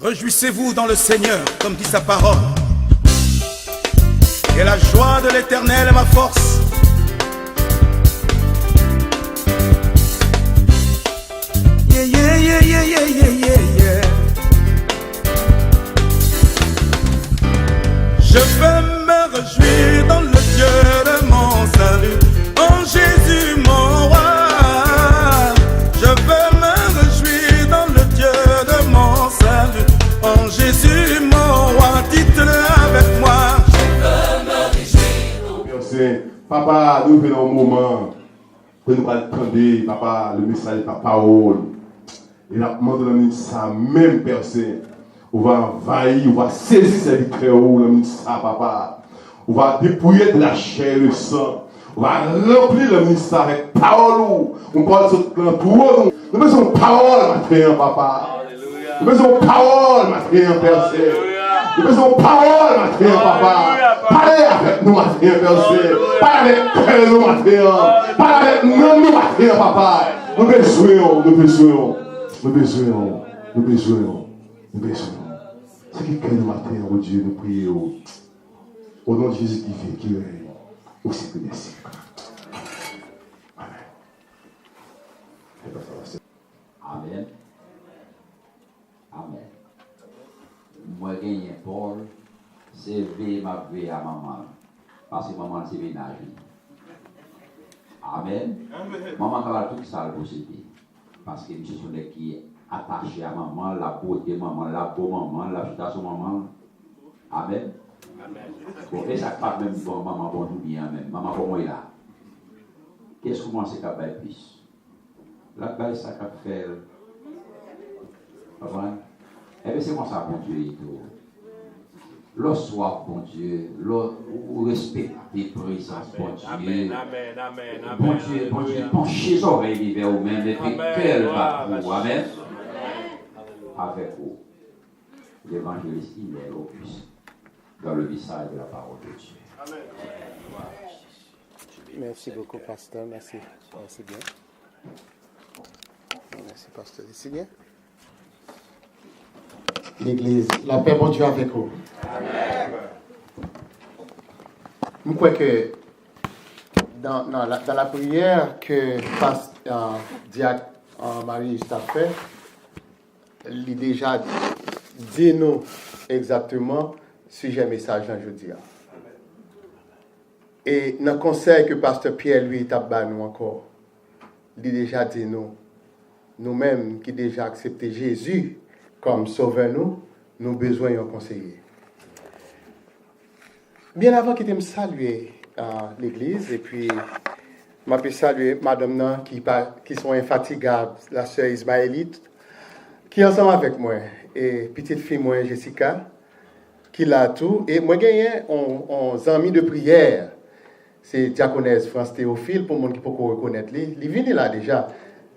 Réjouissez-vous dans le Seigneur, comme dit sa parole. Et la joie de l'Éternel est ma force. Yeah, yeah, yeah, yeah, yeah, yeah, yeah. Je veux me réjouir dans le Dieu de mon salut, en Jésus mon roi. Je veux me réjouir dans le Dieu de mon salut, en Jésus mon roi. Dites-le avec moi. Je veux me réjouir. Merci. Papa, nous venons au moment où nous allons attendre, papa, le message de ta parole. Et la demande de ça même personne. On va envahir, on va saisir ces vitres, ça, papa. On va dépouiller de la chair et le sang. On va remplir le ministère avec parole. On parle sur le tout. Nous besoin de parole, matin, papa. Nous besoin de parole, matin, personne. Nous besoin de parole, matin, papa. Parlez avec nous, matin, personne. Parlez avec nous, matin. Parlez avec nous, matin, papa. Nous besoin, nous besoin. Nous besoin, nous besoin, nous besoin. C'est qui le matin, oh Dieu, nous prions. Au nom de Jésus qui vit, qui règne, au siècle des siècles. Amen. Amen. Amen. Moi, j'ai Paul, c'est ma vie à maman. Parce que maman, c'est ménage. Amen. Maman, elle va tout ça posséder. Parce que je suis qui est attaché à maman, la beauté maman, la beau maman, la réputation maman. Amen. Bon, et ça pas même bon maman, bon tout bien, même. Maman, bon moi là. Qu'est-ce que moi c'est qu'à faire plus? La balle, ça qu'à faire. Eh bien, c'est moi ça, bon Dieu, et tout. Le soir, bon Dieu, le respect des présences, bon Dieu. Bon Dieu, penchez les oreilles vers vous-même et puis qu'elle va pour vous. Amen. Avec vous. L'évangéliste, il est l'opus dans le message de la parole de Dieu. Amen. Merci beaucoup, pasteur. Merci. Merci bien. Merci, pasteur. C'est bien. L'église, la paix, bon Dieu avec vous. Amen. Je crois que dans la prière que Diacre Marie a fait, il a déjà dit nous exactement sujet message aujourd'hui. Et dans le conseil que pasteur Pierre lui a donné nous encore, il a déjà dit nous-mêmes qui déjà accepté Jésus comme sauveur nous avons besoin d'un conseiller. Bien avant qu'il me salue l'église, et puis je peux saluer madame qui sont infatigables, la sœur Ismaélite, qui est ensemble avec moi, et petite fille moi Jessica, qui l'a tout, et moi j'ai un ami de prière, c'est diaconesse France Théophile, pour les gens qui peuvent reconnaître lui. Il vient là déjà,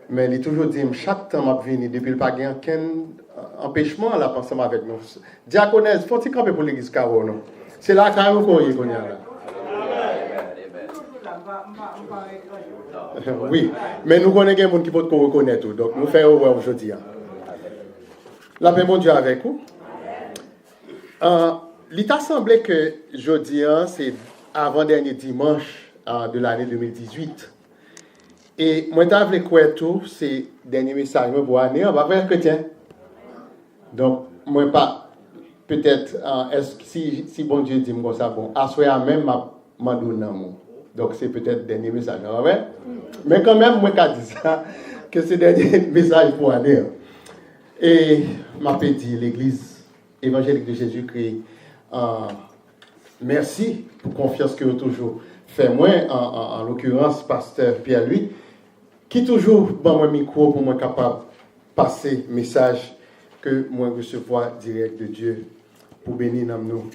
mais il toujours dit chaque temps je viens depuis le pas aucun empêchement à la ensemble avec nous. Diaconesse, faut-il camper pour l'église Caro, non? C'est là qu'on est là. Oui, mais nous connaissons des gens qui peuvent reconnaître, donc nous faisons aujourd'hui. La paix, mon Dieu, avec vous. Il t'a semblé que jeudi, c'est avant-dernier dimanche de l'année 2018. Et moi, je voulais quoi tout, c'est le dernier message pour l'année, on va faire chrétien. Donc, moi, pas. Peut-être, si bon Dieu dit comme ça, bon, à soi même, ma donne. Donc, c'est peut-être le dernier message. Ouais? Mais quand même, moi, je dis ça, que c'est le dernier message pour aller. Et, m'a dit l'Église évangélique de Jésus-Christ, merci pour la confiance que vous toujours fait. Moi, en l'occurrence, pasteur Pierre-Louis, qui toujours, bon, moi, micro pour moi capable de passer le message que moi recevoir direct de Dieu pour bénir nous.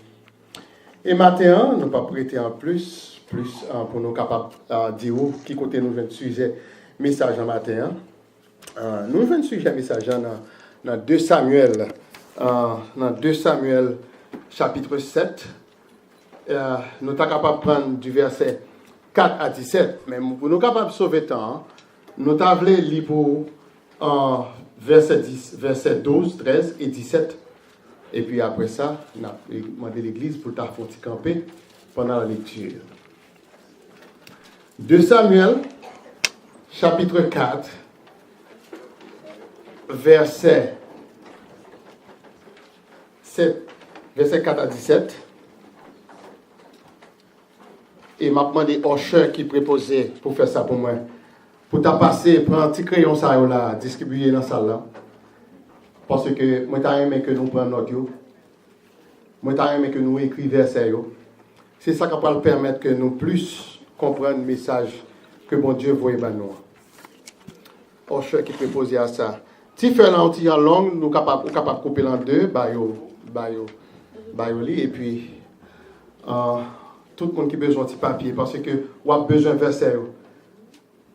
Et maintenant, nous pas prêter en plus pour nous capables de dire qui côté nous vient de sujet message en matin. Nous venons de sujet message dans 2 Samuel, dans 2 Samuel chapitre 7. Nous sommes capables de prendre du verset 4 à 17, mais pour nous capables de sauver le temps, nous avons lire pour verset 10, verset 12, 13 et 17 Et puis après ça, on a demandé l'église pour faire camper pendant la lecture. 2 Samuel, chapitre 4, verset 4 à 17. Et m'a demandé au cher qui préposait pour faire ça pour moi. Pour t'as passé, prendre un petit crayon ça là, distribuer dans la salle là. Parce que moi t'as aimé que nous prenions notre yo. Moi t'as aimé que nous écrivions verset yo. C'est ça qui va permettre que nous plus comprendre le message que bon Dieu voit à nous. Au cher qui préposait à ça. Si fait là en langue, nous capable de couper en deux, et puis tout le monde qui a besoin de papier parce que on a besoin de verset.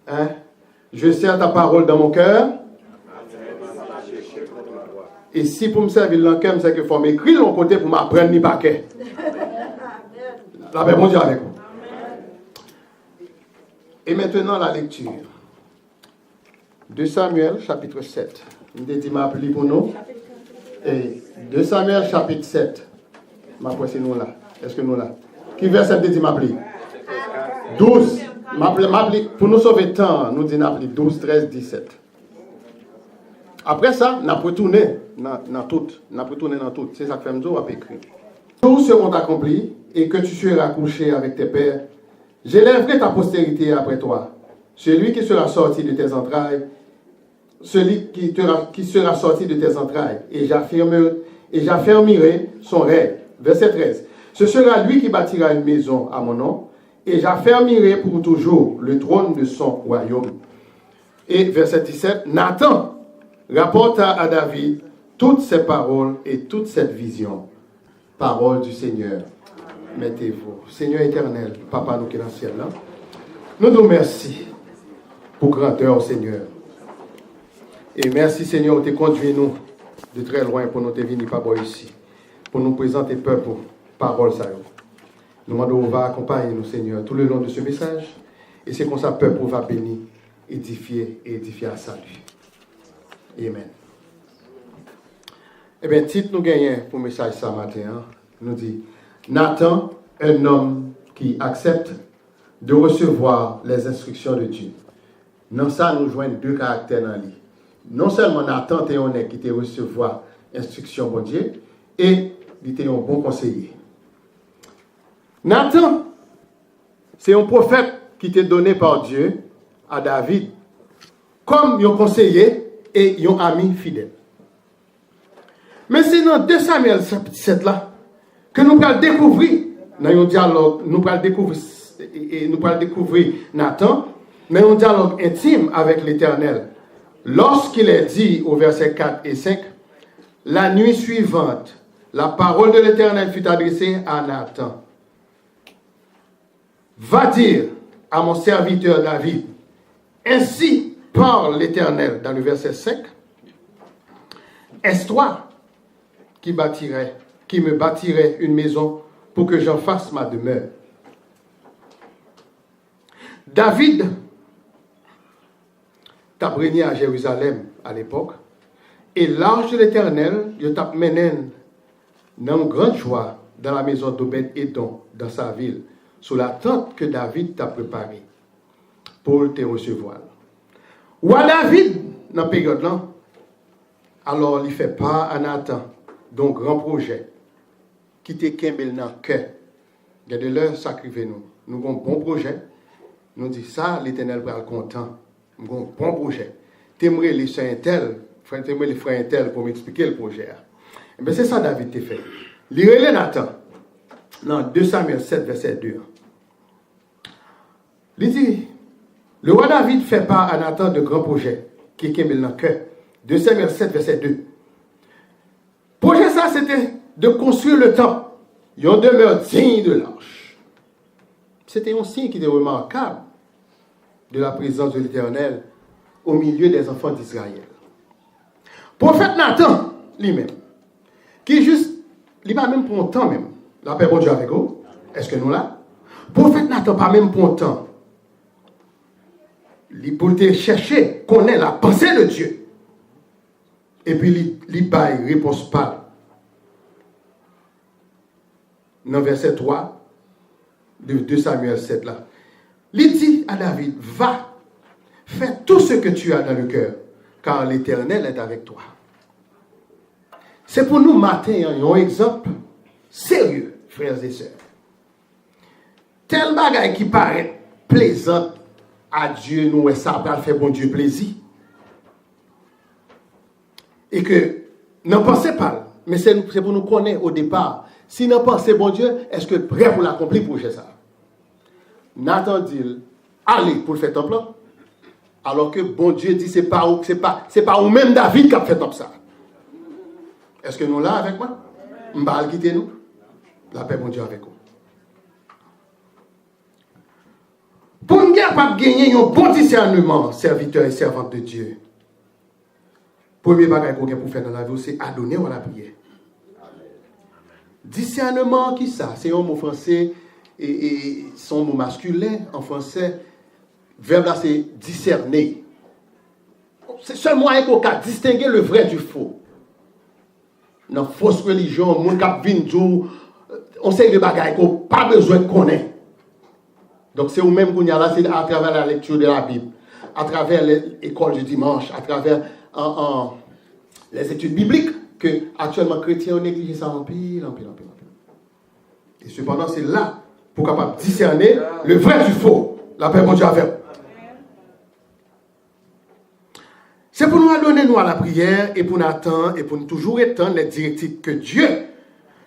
Hein? Je serre ta parole dans mon cœur. Et si pour me servir dans le cœur, c'est qu'il faut m'écrire de mon côté pour m'apprendre les paquets. La paix, bon Dieu avec vous. Et maintenant la lecture. 2 Samuel, chapitre 7. Je dit m'a appelé pour nous. Et 2 Samuel, chapitre 7. Ma foi, c'est nous là. Est-ce que nous là? Qui verset dit m'a appelé? 12. Pour nous sauver le temps, nous disons appelé 12, 13, 17. Après ça, nous avons retourné dans tout. C'est ça que fait nous avons écrit. Tous seront accomplis et que tu seras couché avec tes pères. J'élèverai ta postérité après toi. Celui qui sera sorti de tes entrailles, qui sera sorti de tes entrailles, et j'affermirai son règne. Verset 13. Ce sera lui qui bâtira une maison à mon nom, et j'affermirai pour toujours le trône de son royaume. Et verset 17. Nathan rapporta à David toutes ces paroles et toute cette vision. Parole du Seigneur. Mettez-vous. Seigneur éternel, Papa nous qui est dans le ciel là, nous nous remercions pour grandeur, Seigneur. Et merci, Seigneur, de conduire nous de très loin pour nous venir par ici, pour nous présenter peuple, parole, ça. Nous demandons, on va accompagner nous, Seigneur, tout le long de ce message. Et c'est comme ça, peuple va bénir, édifier et édifier à salut. Amen. Eh bien, titre nous gagnons pour le message ce matin, hein, nous dit Nathan, un homme qui accepte de recevoir les instructions de Dieu. Dans ça, nous joignons deux caractères dans lui. Non seulement Nathan était un qui te recevoir instruction de Dieu, et il était un bon conseiller. Nathan, c'est un prophète qui était donné par Dieu à David comme un conseiller et un ami fidèle. Mais c'est dans 2 Samuel 7 là que nous allons découvrir, dans un dialogue, nous allons découvrir Nathan, mais un dialogue intime avec l'Éternel. Lorsqu'il est dit au verset 4 et 5, la nuit suivante, la parole de l'Éternel fut adressée à Nathan. Va dire à mon serviteur David, ainsi parle l'Éternel, dans le verset 5, est-ce toi qui me bâtirais une maison pour que j'en fasse ma demeure? David t'a régné à Jérusalem à l'époque, et l'ange de l'Éternel, il t'a mené dans une grande joie dans la maison d'Obed-Édom, dans sa ville, sous la tente que David t'a préparée pour te recevoir. Ou à David, dans la période là, alors il fait part à Nathan d'un grand projet qui te kembel dans le cœur. Il y a de l'heure sacrifier nous. Nous avons un bon projet. Nous disons ça, l'Éternel va être content. Nous avons un bon projet. T'aimerais les frères Intel pour m'expliquer le projet. Mais c'est ça David t'a fait. Lire Nathan dans 2 Samuel 7, verset 2. Il dit, le roi David fait part à Nathan de grands projets qui est dans le cœur. 2 Samuel 7, verset 2. Projet ça, c'était de construire le temple. Une demeure digne de l'arche. C'était un signe qui était remarquable de la présence de l'Éternel au milieu des enfants d'Israël. Prophète Nathan, lui-même, qui juste, il va même pour un temps même. La paix bon Dieu avec vous. Est-ce que nous là? Prophète Nathan, pas même pour un temps. Il peut chercher, connaître la pensée de Dieu. Et puis, il baille réponse pas dans verset 3 de 2 Samuel 7 là. Il dit à David, va, fais tout ce que tu as dans le cœur, car l'Éternel est avec toi. C'est pour nous matin un exemple sérieux, frères et sœurs. Tel bagage qui paraît plaisant à Dieu, nous, et ça va faire bon Dieu plaisir. Et que, n'en pensez pas, mais c'est pour nous connaître au départ. Si n'en pensez bon Dieu, est-ce que prêt pour l'accomplir pour ça? Nathan dit, allez pour le faire ton plan. Alors que bon Dieu dit, c'est pas ou même David qui a fait comme ça. Est-ce que nous là avec moi? M'bal quitter nous? La paix bon Dieu avec nous. Pour nous gagner un bon discernement, serviteur et servante de Dieu, premier bagage qu'on a pour faire dans la vie, c'est adonner à la prière. Discernement, qui ça? C'est un mot français et son mot masculin en français. Verbe là, c'est discerner. C'est seulement un qu'on a distingué le vrai du faux. Dans la fausse religion, mon cap vin on sait des bagages qu'on n'a pas besoin de connaître. Donc c'est vous-même qu'on y a là, c'est à travers la lecture de la Bible, à travers l'école du dimanche, à travers les études bibliques, que actuellement chrétiens ont négligé ça en pile. Et cependant, c'est là pour capable discerner le vrai du faux. La paix, bon Dieu, avec. C'est pour nous adonner nous à la prière et pour nous attendre et pour nous toujours étendre les directives que Dieu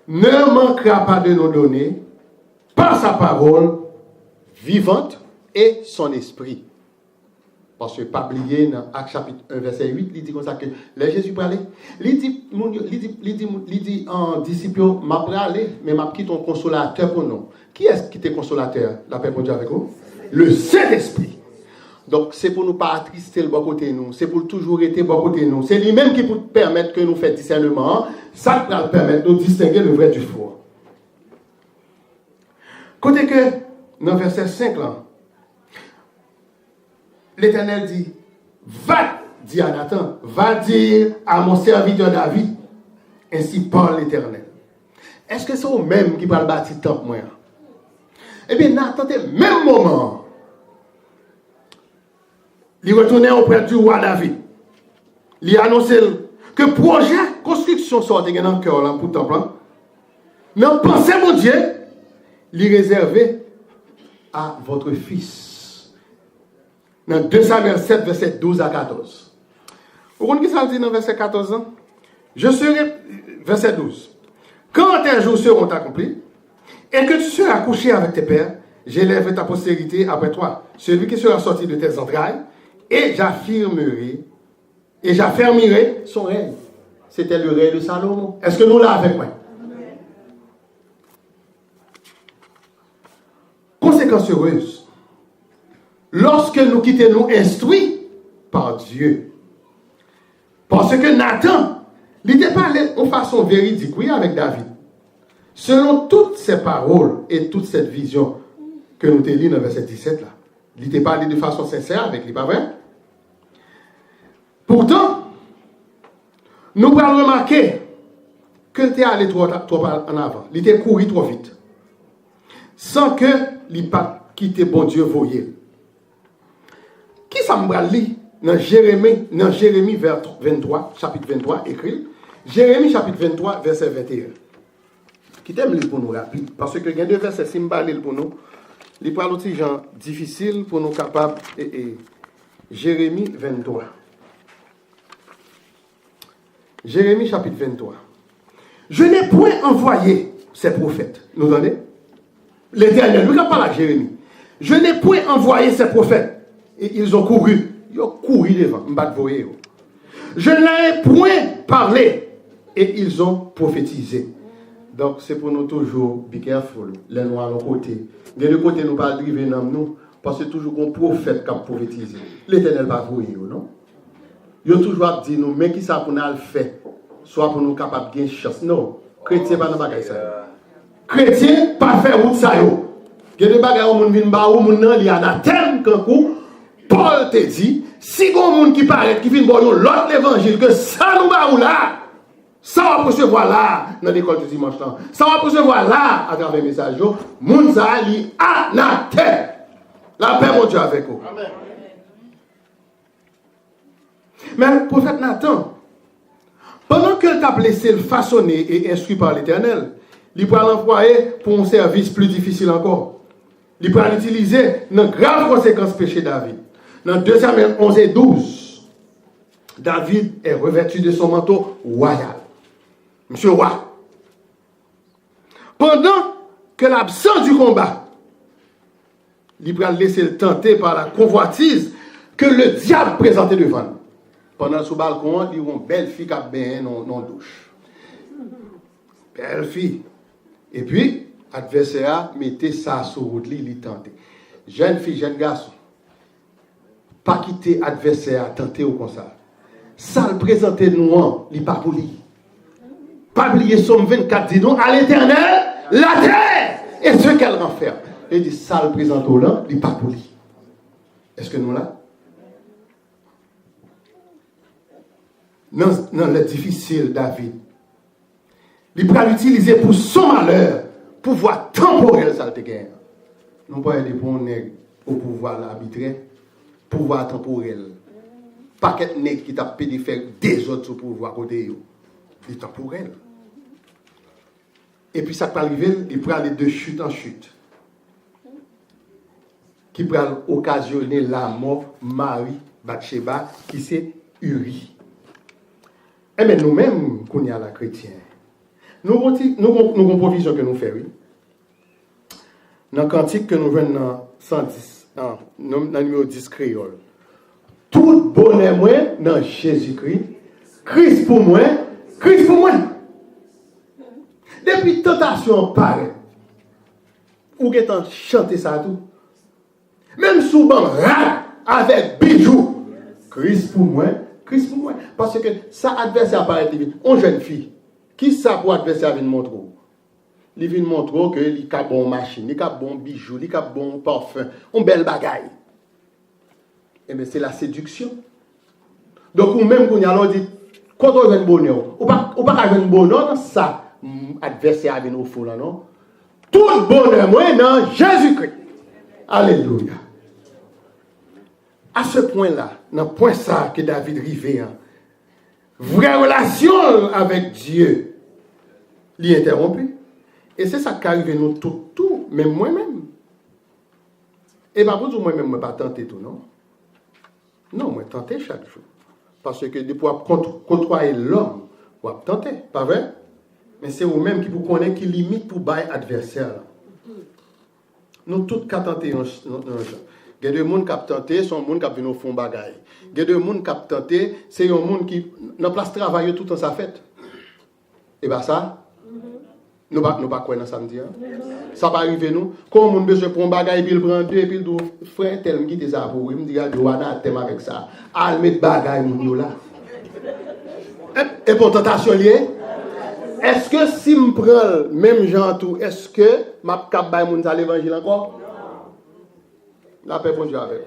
ne manquera pas de nous donner par sa parole vivante et son esprit. Parce que, pas oublier, dans Actes chapitre 1, verset 8, il dit comme ça que là, Jésus parlait. Il dit en disciple, m'a parlé, mais m'a quitté un consolateur pour nous. Qui est-ce qui était consolateur? La paix pour Dieu avec vous? Le Saint-Esprit. Donc, c'est pour nous pas attrister le bon côté nous. C'est pour toujours être bon côté nous. C'est lui-même qui peut permettre que nous fassions discernement. Ça va permettre de distinguer le vrai du faux. Côté que, dans verset 5 là, l'Éternel dit, va, dit à Nathan, va dire à mon serviteur David, ainsi parle l'Éternel. Est-ce que c'est au même qui va le bâtir temple, moi? Eh bien, Nathan, au même moment, il retournait auprès du roi David. Il a annoncé que le projet construction sortait dans le cœur pour le temple. Mais pensez, mon Dieu, il est réservé à votre fils. Dans 2 Samuel 7, verset 12 à 14. Vous comprenez ce que ça dit dans verset 14? Je serai, verset 12. Quand tes jours seront accomplis, et que tu seras couché avec tes pères, j'élèverai ta postérité après toi, celui qui sera sorti de tes entrailles, et j'affermirai son règne. C'était le règne de Salomon. Est-ce que nous l'avons avec moi? Conséquence heureuse. Lorsque nous quittons nous instruits par Dieu. Parce que Nathan, il n'était pas allé en façon véridique, oui, avec David. Selon toutes ces paroles et toute cette vision que nous te lisons dans le verset 17 là. Il n'était pas allé de façon sincère avec lui, pas vrai? Pourtant, nous pouvons remarquer que tu es allé trop en avant. Il était couru trop vite. Sans que il pas quitté bon Dieu voyait. Qui ça me lit dans Jérémie 23, chapitre 23, écrit. Jérémie chapitre 23, verset 21. Qui t'aime lire pour nous rapide. Parce que il y a deux versets si je pour nous. Il parle aussi gens difficile pour nous capables. Jérémie 23. Jérémie chapitre 23. Je n'ai point envoyé ces prophètes. Nous entendez? L'Éternel, nous parle à Jérémie. Je n'ai point envoyé ces prophètes. Et ils ont couru. Ils ont couru devant. Je n'ai point parlé. Et ils ont prophétisé. Donc c'est pour nous toujours, be careful, les noirs de côté. De l'autre côté, nous ne pas driver dans nous. Parce que toujours un prophète qui a prophétisé. L'Éternel va vous non? Il a toujours dit nous, mais qui ça pour nous faire? Soit pour nous capables de gagner chance. Non, chrétien pas dans bagaille ça. Chrétien pas faire route ça yo. Il y a des bagailles où moun vinn ba ou moun nan li anathème quand Paul te dit, si gon moun qui paraît qui vinn bon l'autre l'évangile que ça nous ba ou là, Ça va recevoir là, dans l'école du dimanche. Ça va recevoir là, à travers les messages. Moun sa li anathème. La paix, mon Dieu, avec vous. Amen. Mais le prophète Nathan, pendant qu'il t'a laissé le façonner et instruit par l'Éternel, il peut l'employer pour un service plus difficile encore. Il peut l'utiliser dans graves conséquences péché David. Dans 2 Samuel 11 et 12, David est revêtu de son manteau royal. Monsieur roi. Pendant que l'absence du combat, il peut laisser le tenter par la convoitise que le diable présentait devant lui. Pendant ce balcon, il y a une belle fille qui a bien dans douche. Belle fille. Et puis, l'adversaire mettait ça sur route, il tentait. Jeune fille, jeune garçon, pas quitter l'adversaire, tenter au comme ça. Ça le présentait nous, il pas pour lui. Pas oublier Somme 24, dit nous, à l'Éternel, la terre et ce qu'elle renferme. Il dit, ça le présente au là, il pas pour lui. Est-ce que nous là? Non, le difficile, David. Il peut l'utiliser pour son malheur, pouvoir temporel, ça le gagne. Non pas aider pour nègre au pouvoir arbitraire, pouvoir temporel. Pas qu'être nègre qui t'a pédé faire des autres sur pouvoir côté yo. Il est temporel. Et puis ça peut arriver, il peut aller de chute en chute. Qui peut occasionner la mort Marie Bathsheba, qui c'est Uri. Eh bien, nous-mêmes, qu'on y a la chrétienne, nous avons provision que nous faisons, oui. Dans le cantique que nous venons dans 110, dans le numéro 10 créole. Tout bonheur, moi, dans Jésus-Christ, Christ pour moi, Christ pour moi. Depuis tentation paraît, ou qu'est-ce chanter ça tout. Même souvent, avec bijou, Christ pour moi. Christ pour moi. Parce que ça adversaire paraît divin. On jeune fille, qui ça pour adversaire vient montrer? Il vient montrer que il a bon machine, il a bon bijou, il a bon parfum, on belle bagaille. Et bien c'est la séduction. Donc ou même quand on dit quand on veut bonheur, ou pas un bonheur ça adversaire vient au fond là non. Tout bonheur moi dans Jésus-Christ. Alléluia. À ce point-là, dans le point ça que David rivait, vraie relation avec Dieu, l'interrompu. Et c'est ça qui arrive nous tout, même moi-même. Et par contre, moi-même, je ne vais pas tenter tout, non? Non, moi, tenter chaque jour. Parce que depuis côtoyer l'homme, on va tenter, pas vrai? Mais c'est vous-même qui vous connaissez qui limite pour bailler adversaire. Nous tous qui tenter un genre. Il y a des gens qui ont tenté, sont des gens qui viennent au fond bagaille. Il y a des gens qui ont tenté, c'est des gens qui, dans la place de travail, tout en sa fête. Et bien ça, nous ne pouvons pas croire dans samedi. Ça va arriver nous. Quand on a besoin de prendre un bagaille, puis il prend deux, et puis il dit, frère, tel me dit ça pour lui. Il me dit, il y a un thème avec ça. Al mettre bagaille, mon là. Et pour tentation liée, est-ce que si je prends le même genre tout, est-ce que je vais capable l'évangile encore? La paix pour Dieu avec vous.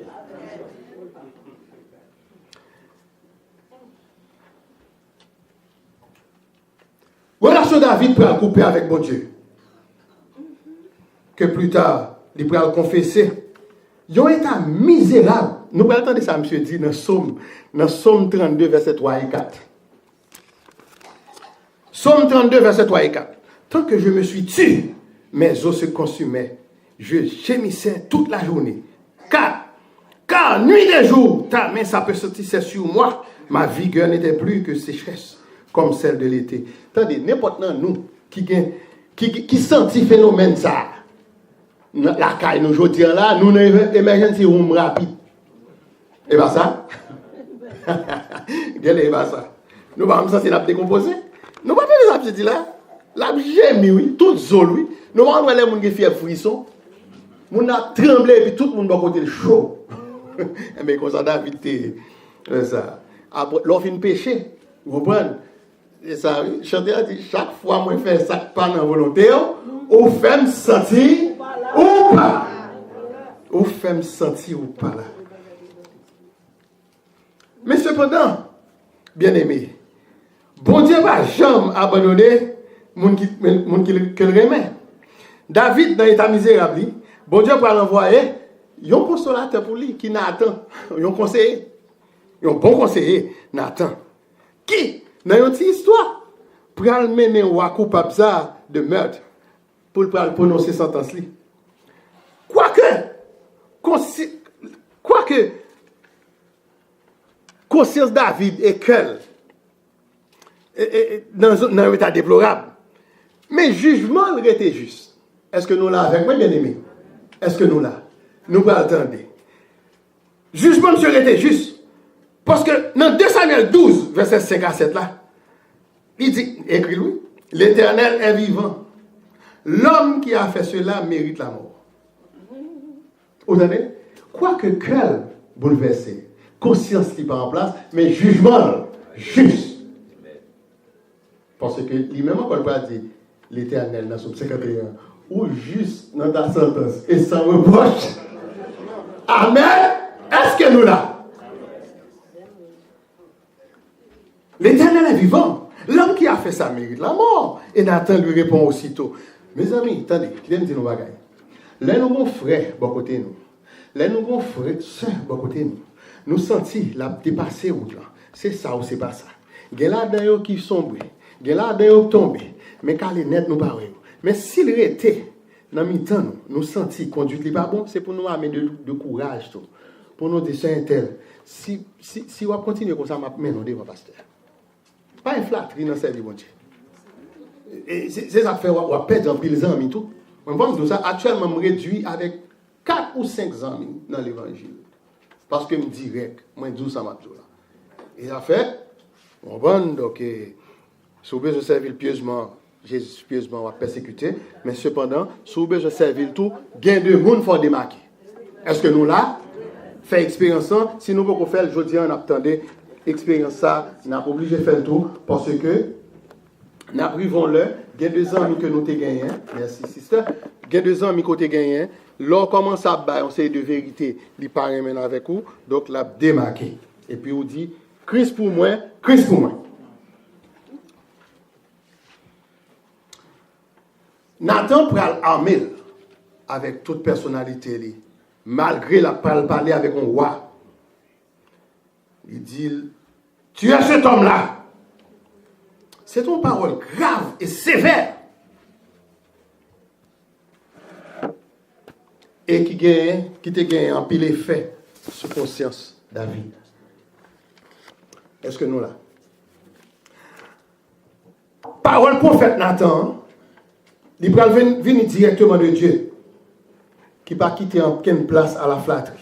Relation David peut couper avec bon Dieu. Que plus tard, il peut le confesser. Ils ont été misérables. Nous pouvons entendre ça, monsieur dit, dans Somme 32, verset 3 et 4. Somme 32, verset 3 et 4. Tant que je me suis tué, mes os se consumaient. Je gémissais toute la journée. Car nuit et jour, ta main s'aperçoit sur moi. Ma vigueur n'était plus que sécheresse, comme celle de l'été. Attendez, n'importe nous qui sentit phénomène ça, la caille nous aujourd'hui là, nous avons émergence room rapide. Et bien ça, regardez pas ça. Nous allons sentir la décomposer. Nous allons pas dire là, la gémie oui, toute zone oui. Nous allons voir les gens qui font frisson. Nous a tremblé et puis tout le monde va côté le chaud. Mais comme ça David ça. Après l'offre une péché, vous comprenez? Et ça, chanteur dit chaque fois moi fais ça pas dans volonté, ou fait me sentir ou pas. Ou fait me sentir ou pas là. Mais cependant, bien aimé, Bon Dieu va jamais abandonner moun qui le remet. David, dans l'état misérable, bon Dieu va l'envoyer, il y a un consolateur pour lui qui Nathan, il y a un conseiller, il y a un bon conseiller, Nathan, qui, dans une petite histoire, pour mener un roi coupable de meurtre, pour prononcer sentence. Quoique, conscience David est quelle dans un état déplorable. Mais jugement il était juste. Est-ce que nous là avec moi, bien aimé? Est-ce que nous là? Nous pas attendre. Jugement monsieur était juste. Parce que dans 2 Samuel 12, verset 5 à 7 là, il dit, écris-lui, l'Éternel est vivant. L'homme qui a fait cela mérite la mort. Vous entendez? Quoique cœur bouleversé, conscience qui pas en place, mais jugement juste. Parce que lui-même encore pas dit l'Éternel dans son 51 ou juste dans ta sentence et sans reproche. Amen. Est-ce que nous là? L'Éternel est vivant. L'homme qui a fait ça mérite la mort. Et Nathan lui répond aussitôt. Mes amis, attendez, qui me dit nos bagailles. Là, nous avons frère, bon côté nous. Là, nous avons frère, soeur, bon côté nous. Nous sentis la dépasser route là. C'est ça ou c'est pas ça. Il y a là d'ailleurs qui sombre. Il y a là d'ailleurs tombé. Mais quand les net nous parlent. Mais s'il était dans mi-temps, nous sentis conduite pas bon, c'est pour nous amener de courage. Tout. Pour nous dire, c'est un tel. Si on continue comme ça, mais non, devant pasteur. Pas une flatterie dans le service, mon Dieu. Et c'est ça qui fait qu'on va perdre en pile amis tout. On pense que ça, actuellement, je me réduis avec 4 ou 5 amis dans l'évangile. Parce que je me direct, moi, je dis ça, là. Et ça fait, on va donc, si vous besoin de servir pieusement, Jésus pieusement va persécuter, mais cependant, si vous besoin de servir tout, gain de monde faut démarquer. Est-ce que nous là, fait expérience, si nous pouvons faire, je dis, on attendait, expérience ça, nous sommes obligés de faire le tout, parce que nous privons-le, il y a 2 amis que nous avons gagné, merci sister, il y a 2 amis que nous avons gagné, l'on commence à bailler, on sait de vérité, il paraît maintenant avec vous, donc là, démarqué. Et puis on dit, Christ pour moi, Christ pour moi. Nathan pral armé avec toute personnalité, malgré la parler avec un roi. Il dit, tu es cet homme-là. C'est une parole grave et sévère. Et qui te gagne en pile effet sur conscience David. Est-ce que nous là? Parole prophète Nathan, il va venir directement de Dieu, qui va quitter aucune place à la flatterie.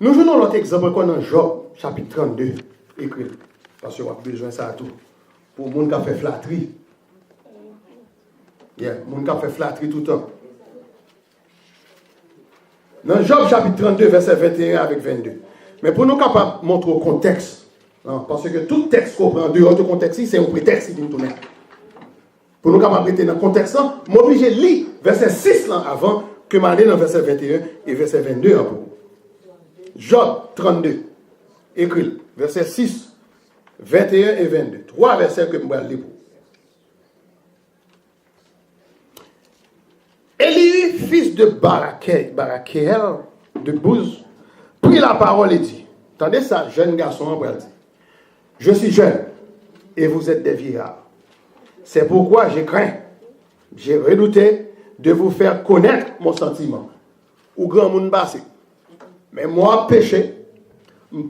Nous jouons l'autre exemple qu'on a dans Job, chapitre 32, écrit, parce qu'on a besoin de ça tout. Pour les gens qui ont fait flatterie. Les gens qui ont fait flatterie tout le temps. Dans Job, chapitre 32, verset 21 avec 22. Mais pour nous capables de montrer le contexte, parce que tout texte qu'on prend dehors de contexte, c'est un prétexte qui nous tourne. Pour nous capables de prêter dans le contexte, je suis obligé de lire verset 6 là, avant que je m'aille dans verset 21 et verset 22 en pour. Job 32, écrit, verset 6, 21 et 22. 3 versets que je vais lire pour. Élie, fils de Barakel de Bouz, prit la parole et dit, attendez ça, jeune garçon, on va dire, je suis jeune et vous êtes des vieillards. C'est pourquoi j'ai craint, j'ai redouté de vous faire connaître mon sentiment. Ou grand monde passé. Mais moi, péché,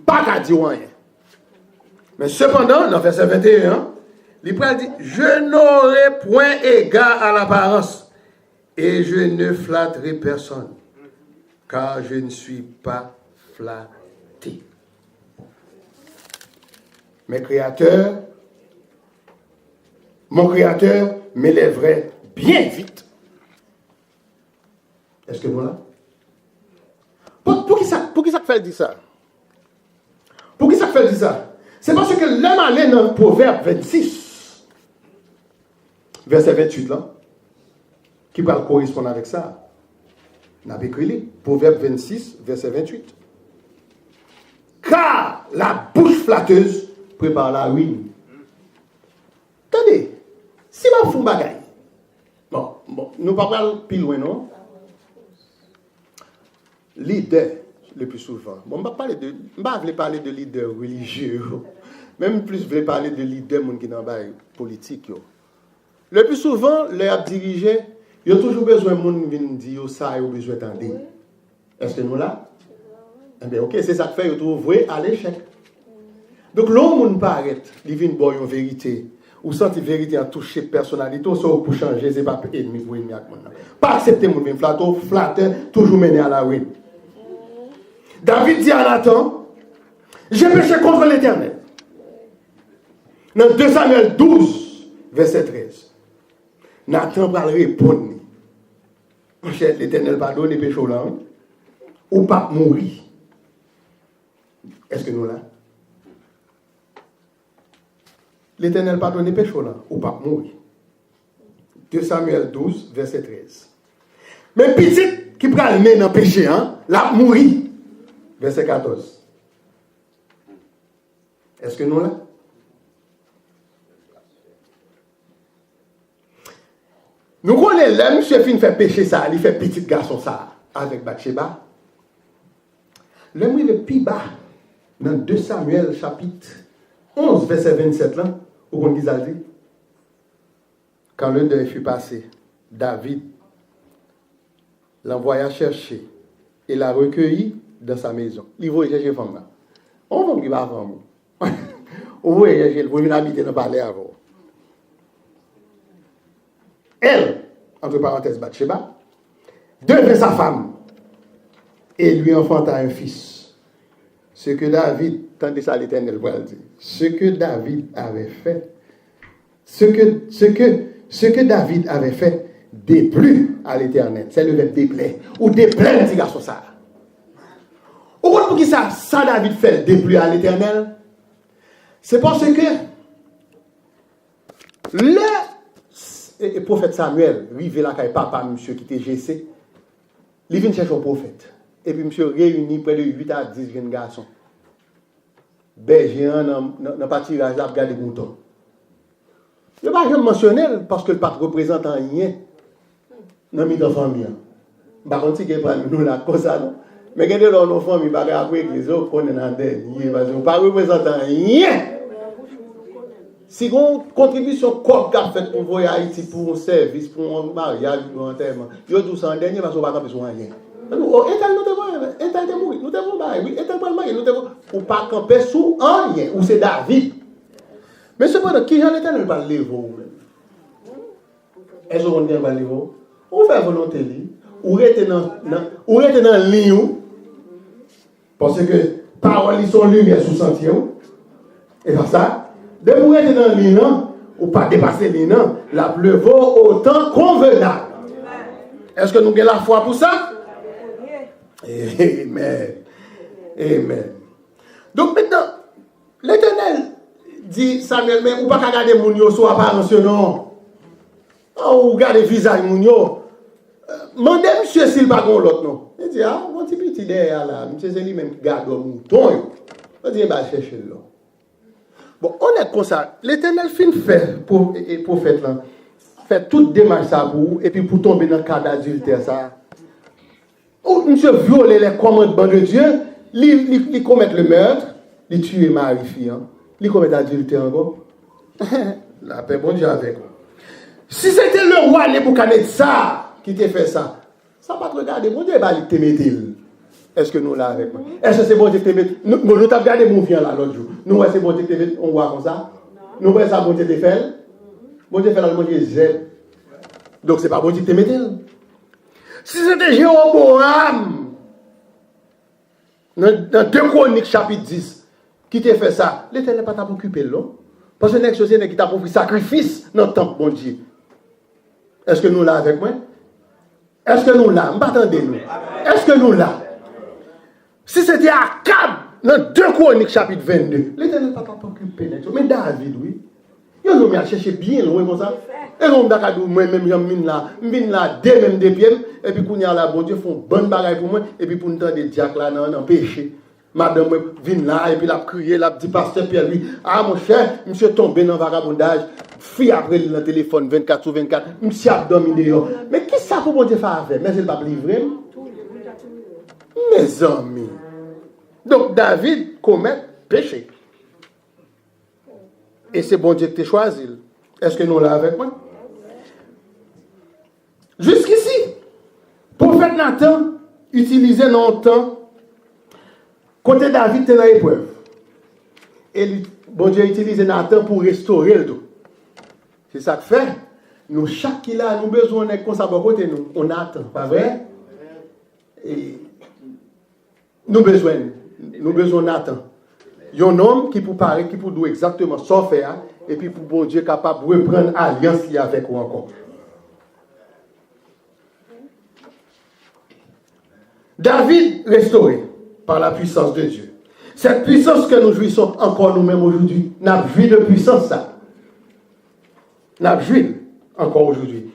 pas qu'à dire rien. Mais cependant, dans verset 21, l'Hébreu dit, je n'aurai point égard à l'apparence et je ne flatterai personne, car je ne suis pas flatté. Mon Créateur m'élèverait bien vite. Est-ce que nous là? Pour qui ça fait dire ça? Pour qui ça fait dire ça? C'est parce que l'homme allait dans le Proverbe 26, verset 28 là, qui va correspondre avec ça. On a écrit Proverbe 26, verset 28. Car la bouche flatteuse prépare la ruine, fou bagaille. Bon, nous ne parlons pas plus loin, non? Leader, le plus souvent. Bon, je ne vais pas parler de leader religieux. Même plus, je vais parler de leader qui sont dans la politique. Le plus souvent, les dirigeants, ils ont toujours besoin de gens qui viennent dire ça, ils ont besoin d'entendre. Est-ce que nous là? Eh bien, ok, c'est ça que fait, ils trouvent vrai à l'échec. Donc, l'homme ne paraît, il vient de une vérité. Ou senti vérité à toucher personnalité, ça pour changer, c'est pas ennemi pour ennemi avec moi. Pas accepter mon vin flatter, toujours mener à la ruine. David dit à Nathan, j'ai péché contre l'Éternel. Dans 2 Samuel 12, verset 13. Nathan va répondre. L'Éternel pardonne les péchés là, ou pas mourir. Est-ce que nous là? L'Éternel pardonne les péchés là, ou pas mourir. 2 Samuel 12, verset 13. Mais petit qui prend le main dans le péché, la mourir. Verset 14. Est-ce que nous là? Nous connaissons, là, monsieur fin fait péché ça, il fait petit garçon ça, avec Bathsheba. Le mot est plus bas, dans 2 Samuel chapitre 11, verset 27 là, où on dit ça dit. Quand le deuil fut passé, David l'envoya chercher et l'a recueilli dans sa maison. Il va chercher femme là. On va qui va femme. On va chercher, il va habiter dans le palais avant. Elle, entre parenthèses Bathsheba, devint sa femme et lui enfanta un fils. Ce que David, tandis ça l'Éternel va le dire, ce que David avait fait, ce que David avait fait déplut à l'Éternel. C'est le verbe déplaît. Ou déplaît, petit garçon ça. Au pour qui ça David fait déplut à l'Éternel? C'est parce que le prophète Samuel, rivé là quand papa, monsieur qui était GC, il vient chercher un prophète. Et puis monsieur réunit près de 8 à 10 jeunes garçons. Berger dans le pâturage là, regarder les moutons. Je ne vais pas mentionner parce que le pape représente rien dans la famille. Par contre, si nous là comme ça, non. Mais quand dans nos familles, après les autres, on est dans le dernier, parce qu'on ne représente rien. Si on contribution qu'on a faite pour voyager à Haïti, pour un service, pour un mariage, pour un enterrement, il y a tout ça en dernier parce qu'on ne va pas besoin de rien. Nous devons pas camper sous rien, ou c'est David. Mais cependant, qui j'en étais, ne pas le lever. Est-ce qu'on ne va le lever? On fait volonté, ou rester dans le ligne, parce que paroles sont lumière sous sentier. Et par ça, de vous rester dans le ligne, ou pas dépasser le ligne, la pleuvoir autant convenable. Est-ce que nous avons la foi pour ça? Amen. Amen. Donc maintenant, l'Éternel dit Samuel, mais ou pas regarder mon yo soit apparence non. Ou regarder visage mon yo. Mandez monsieur s'il pas gon l'autre non. Il dit mon petit derrière là, monsieur c'est lui même qui garde mouton. On dit bah chercher là. Bon, on est comme ça. L'Éternel fin fait pour et prophète là. Fait toute démarche ça pour vous, et puis pour tomber dans le cas d'adultère ça. Ou monsieur violer les commandements de Dieu, il commet le meurtre, il tue Marie-Fille, il commet l'adultère encore. La paix, bon Dieu avec vous. Si c'était le roi Nebuchadnezzar qui t'a fait ça, ça va pas te regarder, bon Dieu va te mettre. Est-ce que nous là avec moi? Est-ce que c'est bon Dieu qui te met? Nous t'avons regardé mon vient là l'autre jour. Nous, c'est bon Dieu qui te met, on voit comme ça. Nous, c'est ça bon Dieu qui te fait. Bon Dieu fait là, bon Dieu j'aime. Donc c'est pas bon Dieu qui te met. Si c'était Jéroboam, dans 2 Chroniques chapitre 10, qui t'a fait ça, l'Éternel n'a pas occupé là. Parce que n'est chose qui t'a offert sacrifice dans le temple, bon Dieu. Est-ce que nous là avec moi? Est-ce que nous là? M'attendez-nous. Est-ce que nous là? Si c'était Akab, dans 2 Chroniques chapitre 22, l'Éternel n'a pas occupé. Mais David, oui. Il nous a cherché bien loin comme ça. Et on a dit, moi-même, je viens là, deux même des pieds, et puis, quand il y a la bon Dieu, font bonne bagaille pour moi, et puis, pour nous entendre des diacres là, dans péché. Madame, vient là, et puis, la crié, la dit, pasteur Pierre, lui, ah, mon cher, monsieur tombé dans le vagabondage. fille après le téléphone 24 sur 24, monsieur a dormi dehors. Mais qui ça pour bon Dieu faire avec? Mais c'est pas livré. Mes amis. Donc David commet péché. Et c'est bon Dieu qui t'a choisi. Est-ce que nous l'avons avec moi? Jusqu'ici, prophète Nathan utilisait dans le temps, côté David était dans l'épreuve. Et bon Dieu utilisait Nathan pour restaurer le dos. C'est ça que fait. Nous, chaque qui là, nous besoin d'être comme ça pour côté nous. On attend, pas vrai? Et nous besoin Nathan. Il y a un homme qui peut parler, qui peut dire exactement ça faire, et puis pour bon Dieu capable de reprendre alliance avec vous encore. David restauré par la puissance de Dieu. Cette puissance que nous jouissons encore nous-mêmes aujourd'hui, n'a vu de puissance ça. N'a vu encore aujourd'hui.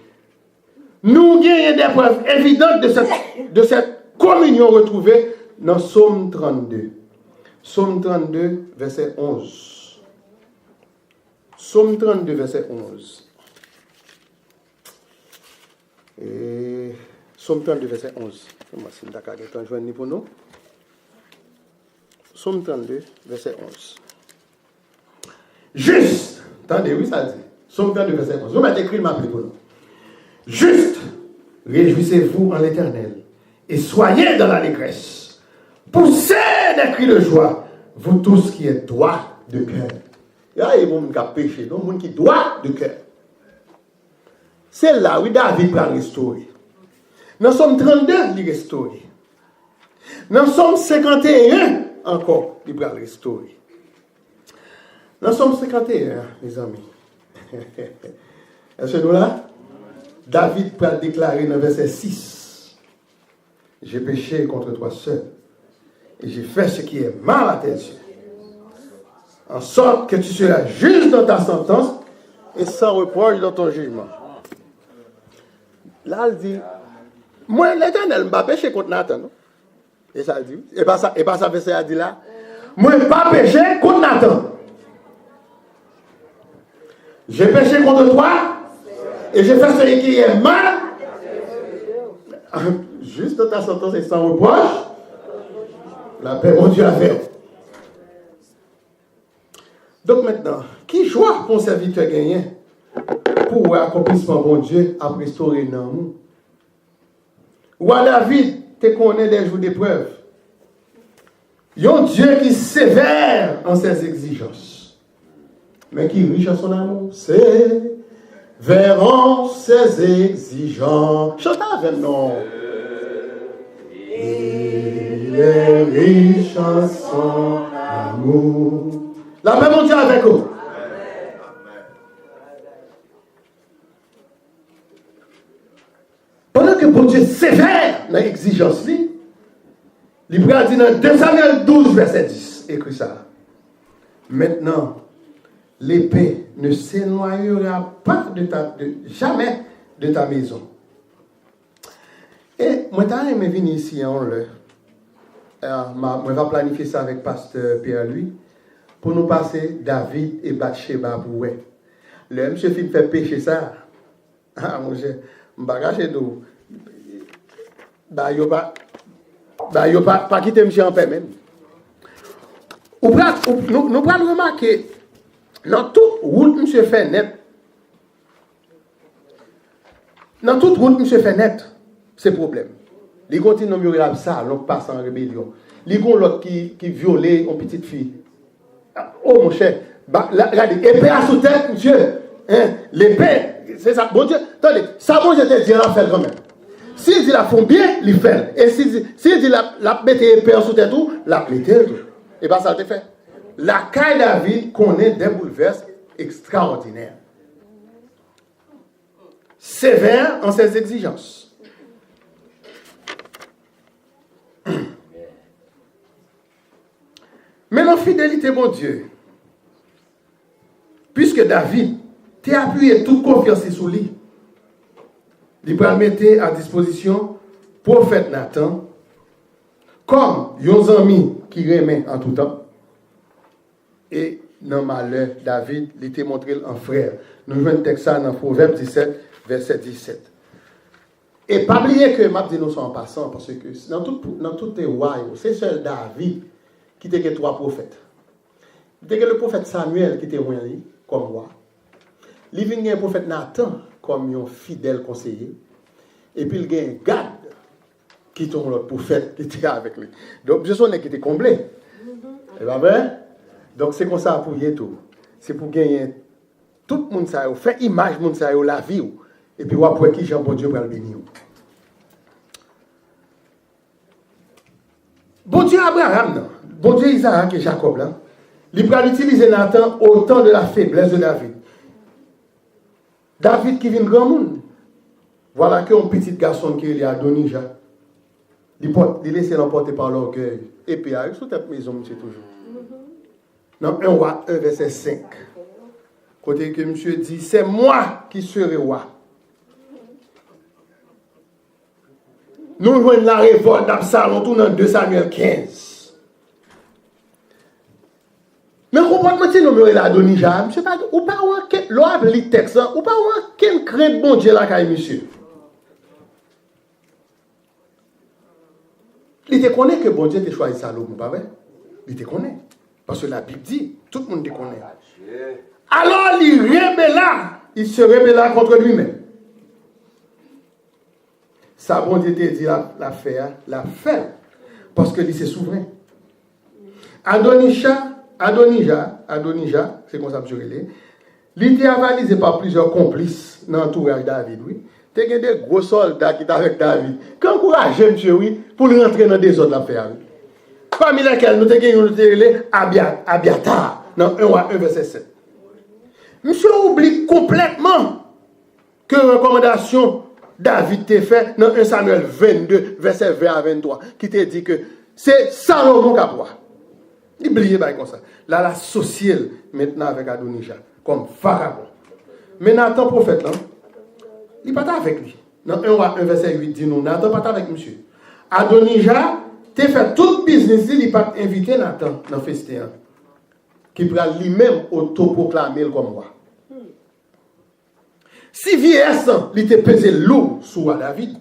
Nous gagnons des preuves évidentes de cette communion retrouvée dans Psaume 32. Psaume 32, verset 11. Psaume 32, verset 11. Et Psaume 32, verset 11. C'est d'accord, je vais pour nous. Psaume 32, verset 11. Juste, attendez, oui, ça dit. Psaume 32, verset 11. Vous m'avez écrit ma pour nous. Juste, réjouissez-vous en l'Éternel et soyez dans l'allégresse. Poussez des cris de joie, vous tous qui êtes droits de cœur. Il y a des gens qui ont péché, des gens qui sont droits de cœur. C'est là où David va restaurer. Dans Somme 32, il restaure. Dans Somme 51, encore, il va restaurer. Dans Somme 51, mes amis. Est-ce que nous là? David va déclarer dans verset 6. J'ai péché contre toi seul. Et j'ai fait ce qui est mal à tes yeux. En sorte que tu seras juste dans ta sentence et sans reproche dans ton jugement. Là, il dit, moi, l'Éternel m'a péché contre Nathan. Non? Et ça dit, et pas ça verset a dit là. Moi, pas péché contre Nathan. J'ai péché contre toi et j'ai fait ce qui est mal. Juste dans ta sentence et sans reproche. La paix, mon Dieu, avec vous. Donc maintenant, qui joie pour serviteur gagné pour l'accomplissement bon Dieu à restaurer dans nous? Ou à David, te connaît des jours d'épreuve. Il y a un Dieu qui est sévère en ses exigences, mais qui est riche en son amour. Sévère en ses exigences. Chantez avec nous. Il est riche en son amour. La paix, mon Dieu, avec vous. Pendant que bon Dieu est sévère dans l'exigence, il a dit dans 2 Samuel 12, verset 10, écrit ça. Maintenant, l'épée ne s'éloignera pas jamais de ta maison. Et moi, je vais venir ici, je vais planifier ça avec pasteur Pierre-Louis, pour nous passer David et Bathsheba pour ouais. Le monsieur film fait pécher ça. Ah, mon cher, je vais cacher nous. Yo pas quitter monsieur en paix même. Nous allons remarquer, dans toute route, monsieur fait net. Dans toute route, monsieur fait net. C'est le problème. Les continuent à mourir ça, l'autre passe en rébellion. Les gens l'autre qui violent une petite fille. Oh mon cher, regardez, épée à sous tête, monsieur. Hein, l'épée, c'est ça. Bon Dieu, attendez, ça bon Dieu te dit à faire quand même. S'il dit la font bien, il fait. Et s'il dit la mette épée sous tête tout, la mette tout. Et bien ça te fait. La caille David connaît des bouleversements extraordinaires. Sévère en ses exigences. Mais la fidélité, mon Dieu, puisque David t'a appuyé toute confiance sur lui, il va mettre à disposition prophète Nathan comme un ami qui remet en tout temps. Et dans le malheur, David, il était montré en frère. Nous jouons un texte dans Proverbe 17, verset 17. Et pas oublier que m'a dit nous sommes en passant, parce que dans tous les rois, c'est seul David qui était que 3 prophètes. Il était que le prophète Samuel qui était roi comme roi. Il y a un prophète Nathan comme un fidèle conseiller. Et puis il y a un Gad qui était l'autre prophète qui était avec lui. Donc je suis qui était comblé. Et bien vrai? Donc c'est comme ça pour y tout. C'est pour gagner tout le monde ça fait image monde ça la vie et puis après qui Jean bon Dieu pour le bénir. Bon Dieu Abraham non. Bon Dieu Isaac et Jacob là. Il va utiliser Nathan au temps de la faiblesse de David. David qui vient grand monde. Voilà qu'un petit garçon qui est Adonija. Il laisse l'emporter par l'orgueil. Et puis avec sous tête maison c'est toujours. Dans 1 roi 1 verset 5. Côté que monsieur dit, c'est moi qui serai roi. Nous jouons la révolte d'Absalom tout dans 2 Samuel 15. Mais comprenez-moi si nous mettons Adonija, monsieur pas ou pas l'on le texte, ou pas quel crainte bon Dieu là quand monsieur. Il te connaît que bon Dieu t'a choisi Salomon, pas vrai? Il te connaît. Parce que la Bible dit, tout le monde te connaît. Alors il se rébella contre lui-même. Ça, bon Dieu te dit la fait, parce que lui c'est souverain. Adonija, c'est comme ça que je l'ai. Il était avalisé par plusieurs complices dans l'entourage de David, oui. Tu as des gros soldats qui étaient avec David. Qu'encourager, monsieur, oui, pour rentrer dans des autres affaires. Oui. Parmi lesquels nous avons Abiatar, dans 1 roi 1 verset 7. Monsieur oublie complètement que recommandation David t'a fait dans 1 Samuel 22, verset 20 à 23, qui t'a dit que c'est Salomon qui a roi. N'oubliez pas comme ça. Là, la sociale maintenant avec Adonija, comme pharaon. Mais Nathan, prophète, là, il n'est pas avec lui. Dans 1 roi 1 verset 8, dit nous, Nathan pas avec monsieur. Adonija, t'es fait tout business, il n'est pas invité Nathan dans le festin. Qui pourra lui-même autoproclamer comme roi. Si vieillesse, il était pesé lourd sur David.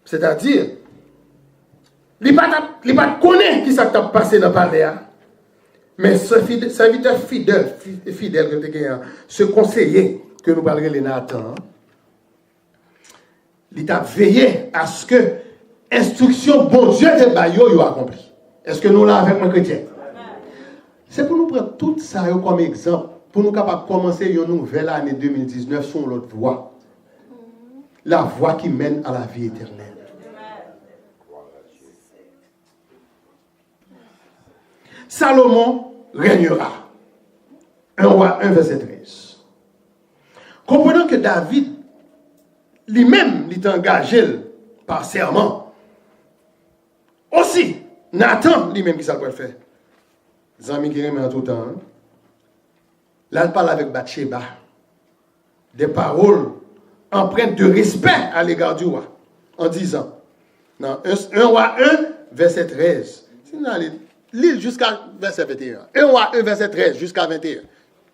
C'est-à-dire, il ne pas connaît qui ça t'a passé dans le palais. Mais ce serviteur fidèle que tu as, ce conseiller que nous parlerons de Nathan, il a veillé à ce que l'instruction bon Dieu de Bayo a accompli. Est-ce que nous l'avons avec mon chrétien? C'est pour nous prendre tout ça comme exemple, pour nous capables de commencer une nouvelle année 2019 sur l'autre voie. La voie qui mène à la vie éternelle. Salomon régnera. 1 roi 1 verset 13. Comprenons que David, lui-même, il est engagé par serment. Aussi, Nathan, lui-même, qui ça peut faire. Les amis qui remettent en tout temps. Hein? Là, il parle avec Bathsheba. Des paroles empreintes de respect à l'égard du roi. En disant, dans 1 roi 1, verset 13. Sinon, l'île jusqu'à verset 21. 1 roi 1, verset 13 jusqu'à 21.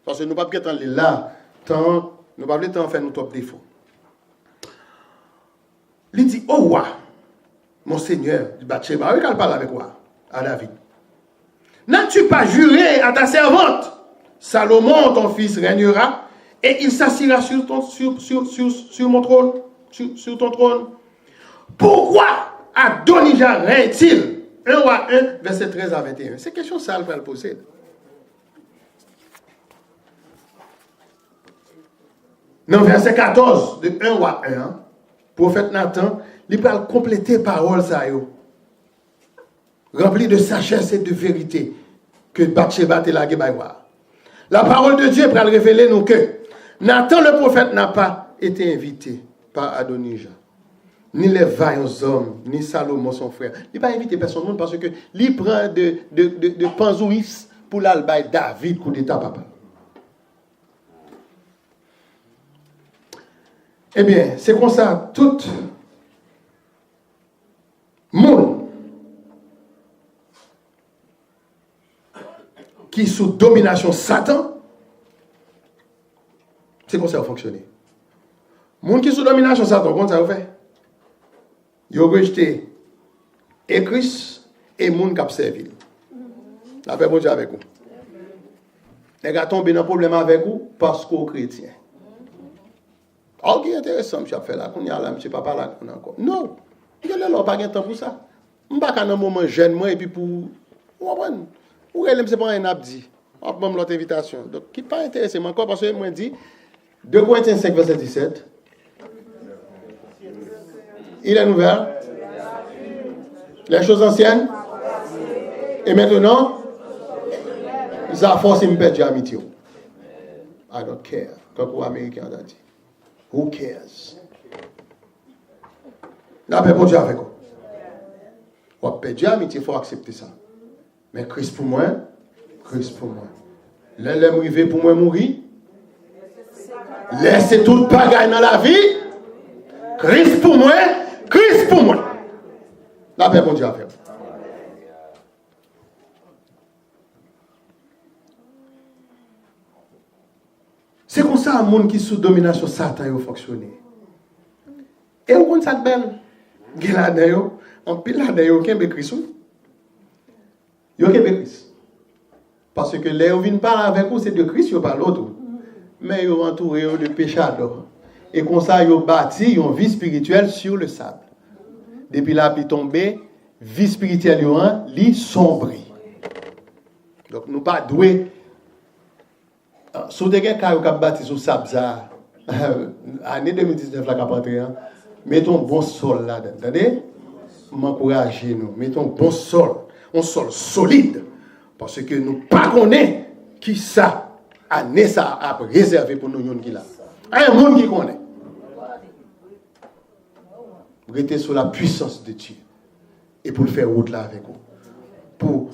Parce que nous ne pouvons pas être là, nous ne pouvons pas faire nos top défauts. Il dit, oh roi, mon seigneur, Bathsheba, oui, qu'elle parle avec roi, à David. N'as-tu pas juré à ta servante, Salomon, ton fils, régnera, et il s'assiera sur mon trône, sur ton trône. Pourquoi Adonija règne-t-il? 1 roi 1, verset 13 à 21. C'est question ça, elle va le poser. Dans verset 14 de 1 roi 1, prophète Nathan, il va compléter parole ça yo. Rempli de sagesse et de vérité que Bathsheba te l'a guébaïwa. La parole de Dieu va révéler nous que Nathan le prophète n'a pas été invité par Adonija. Ni les vaillants hommes, ni Salomon son frère. Il n'a pas invité personne parce que il prend de panzouis pour l'albaï David coup d'état papa. Eh bien, c'est comme ça, tout monde qui qui sous domination Satan, c'est comme ça que ça fonctionne. Monde qui sous domination Satan, comment ça fait? Ils ont rejeté et Christ et monde qui a servi. La paix bon Dieu avec vous. Les gars tombent dans un problème avec vous parce qu'on est chrétien. Oh, qui est intéressant, je fais là, qu'on y a là, je ne sais pas parler là encore. Non, je n'ai pas de temps pour ça. Je ne suis pas dans un moment jeune, moi, et puis pour. Vous comprenez? Ou elle c'est pas un abdi. On prend l'autre invitation. Donc, qui n'est pas intéressé, mais encore parce que moi, je dis 2 Corinthiens 5, verset 17. Il est ouvert. Les choses anciennes. Et maintenant, ça force me perdre l'amitié. I don't care. Comme les Américains ont dit. Who cares? La paix pour Dieu avec vous. On perd l'amitié, il faut accepter ça. Mais Christ pour moi, Christ pour moi. L'homme arrivé pour moi mourir. Laissez toute bagaille dans la vie. Christ pour moi, Christ pour moi. La paix pour Dieu avec vous. C'est comme ça un monde qui sous domination Satan a fonctionné. Et on compte ça de belle. Il y a là-dedans, en pile là-dedans, il y a Christ. Il y a Christ. Parce que les gens viennent parler avec vous, c'est de Christ, ils ne parlent pas l'autre. Mais ils ont entouré de péchadors. Et comme ça, ils ont bâti une vie spirituelle sur le sable. Depuis là, ils tombé, vie spirituelle, ils sombre. Donc, nous ne pas doués. Si vous avez un cas qui a bâti sur le sable, l'année 2019, là, mettons un bon sol là. Attendez? M'encouragez nous. Mettons un bon sol. Un sol solide. Parce que nous ne connaissons pas qui ça, année ça a réservé pour nous qui là. Un monde qui connaît. Vous restez sur la puissance de Dieu. Et pour le faire route là avec vous. Pour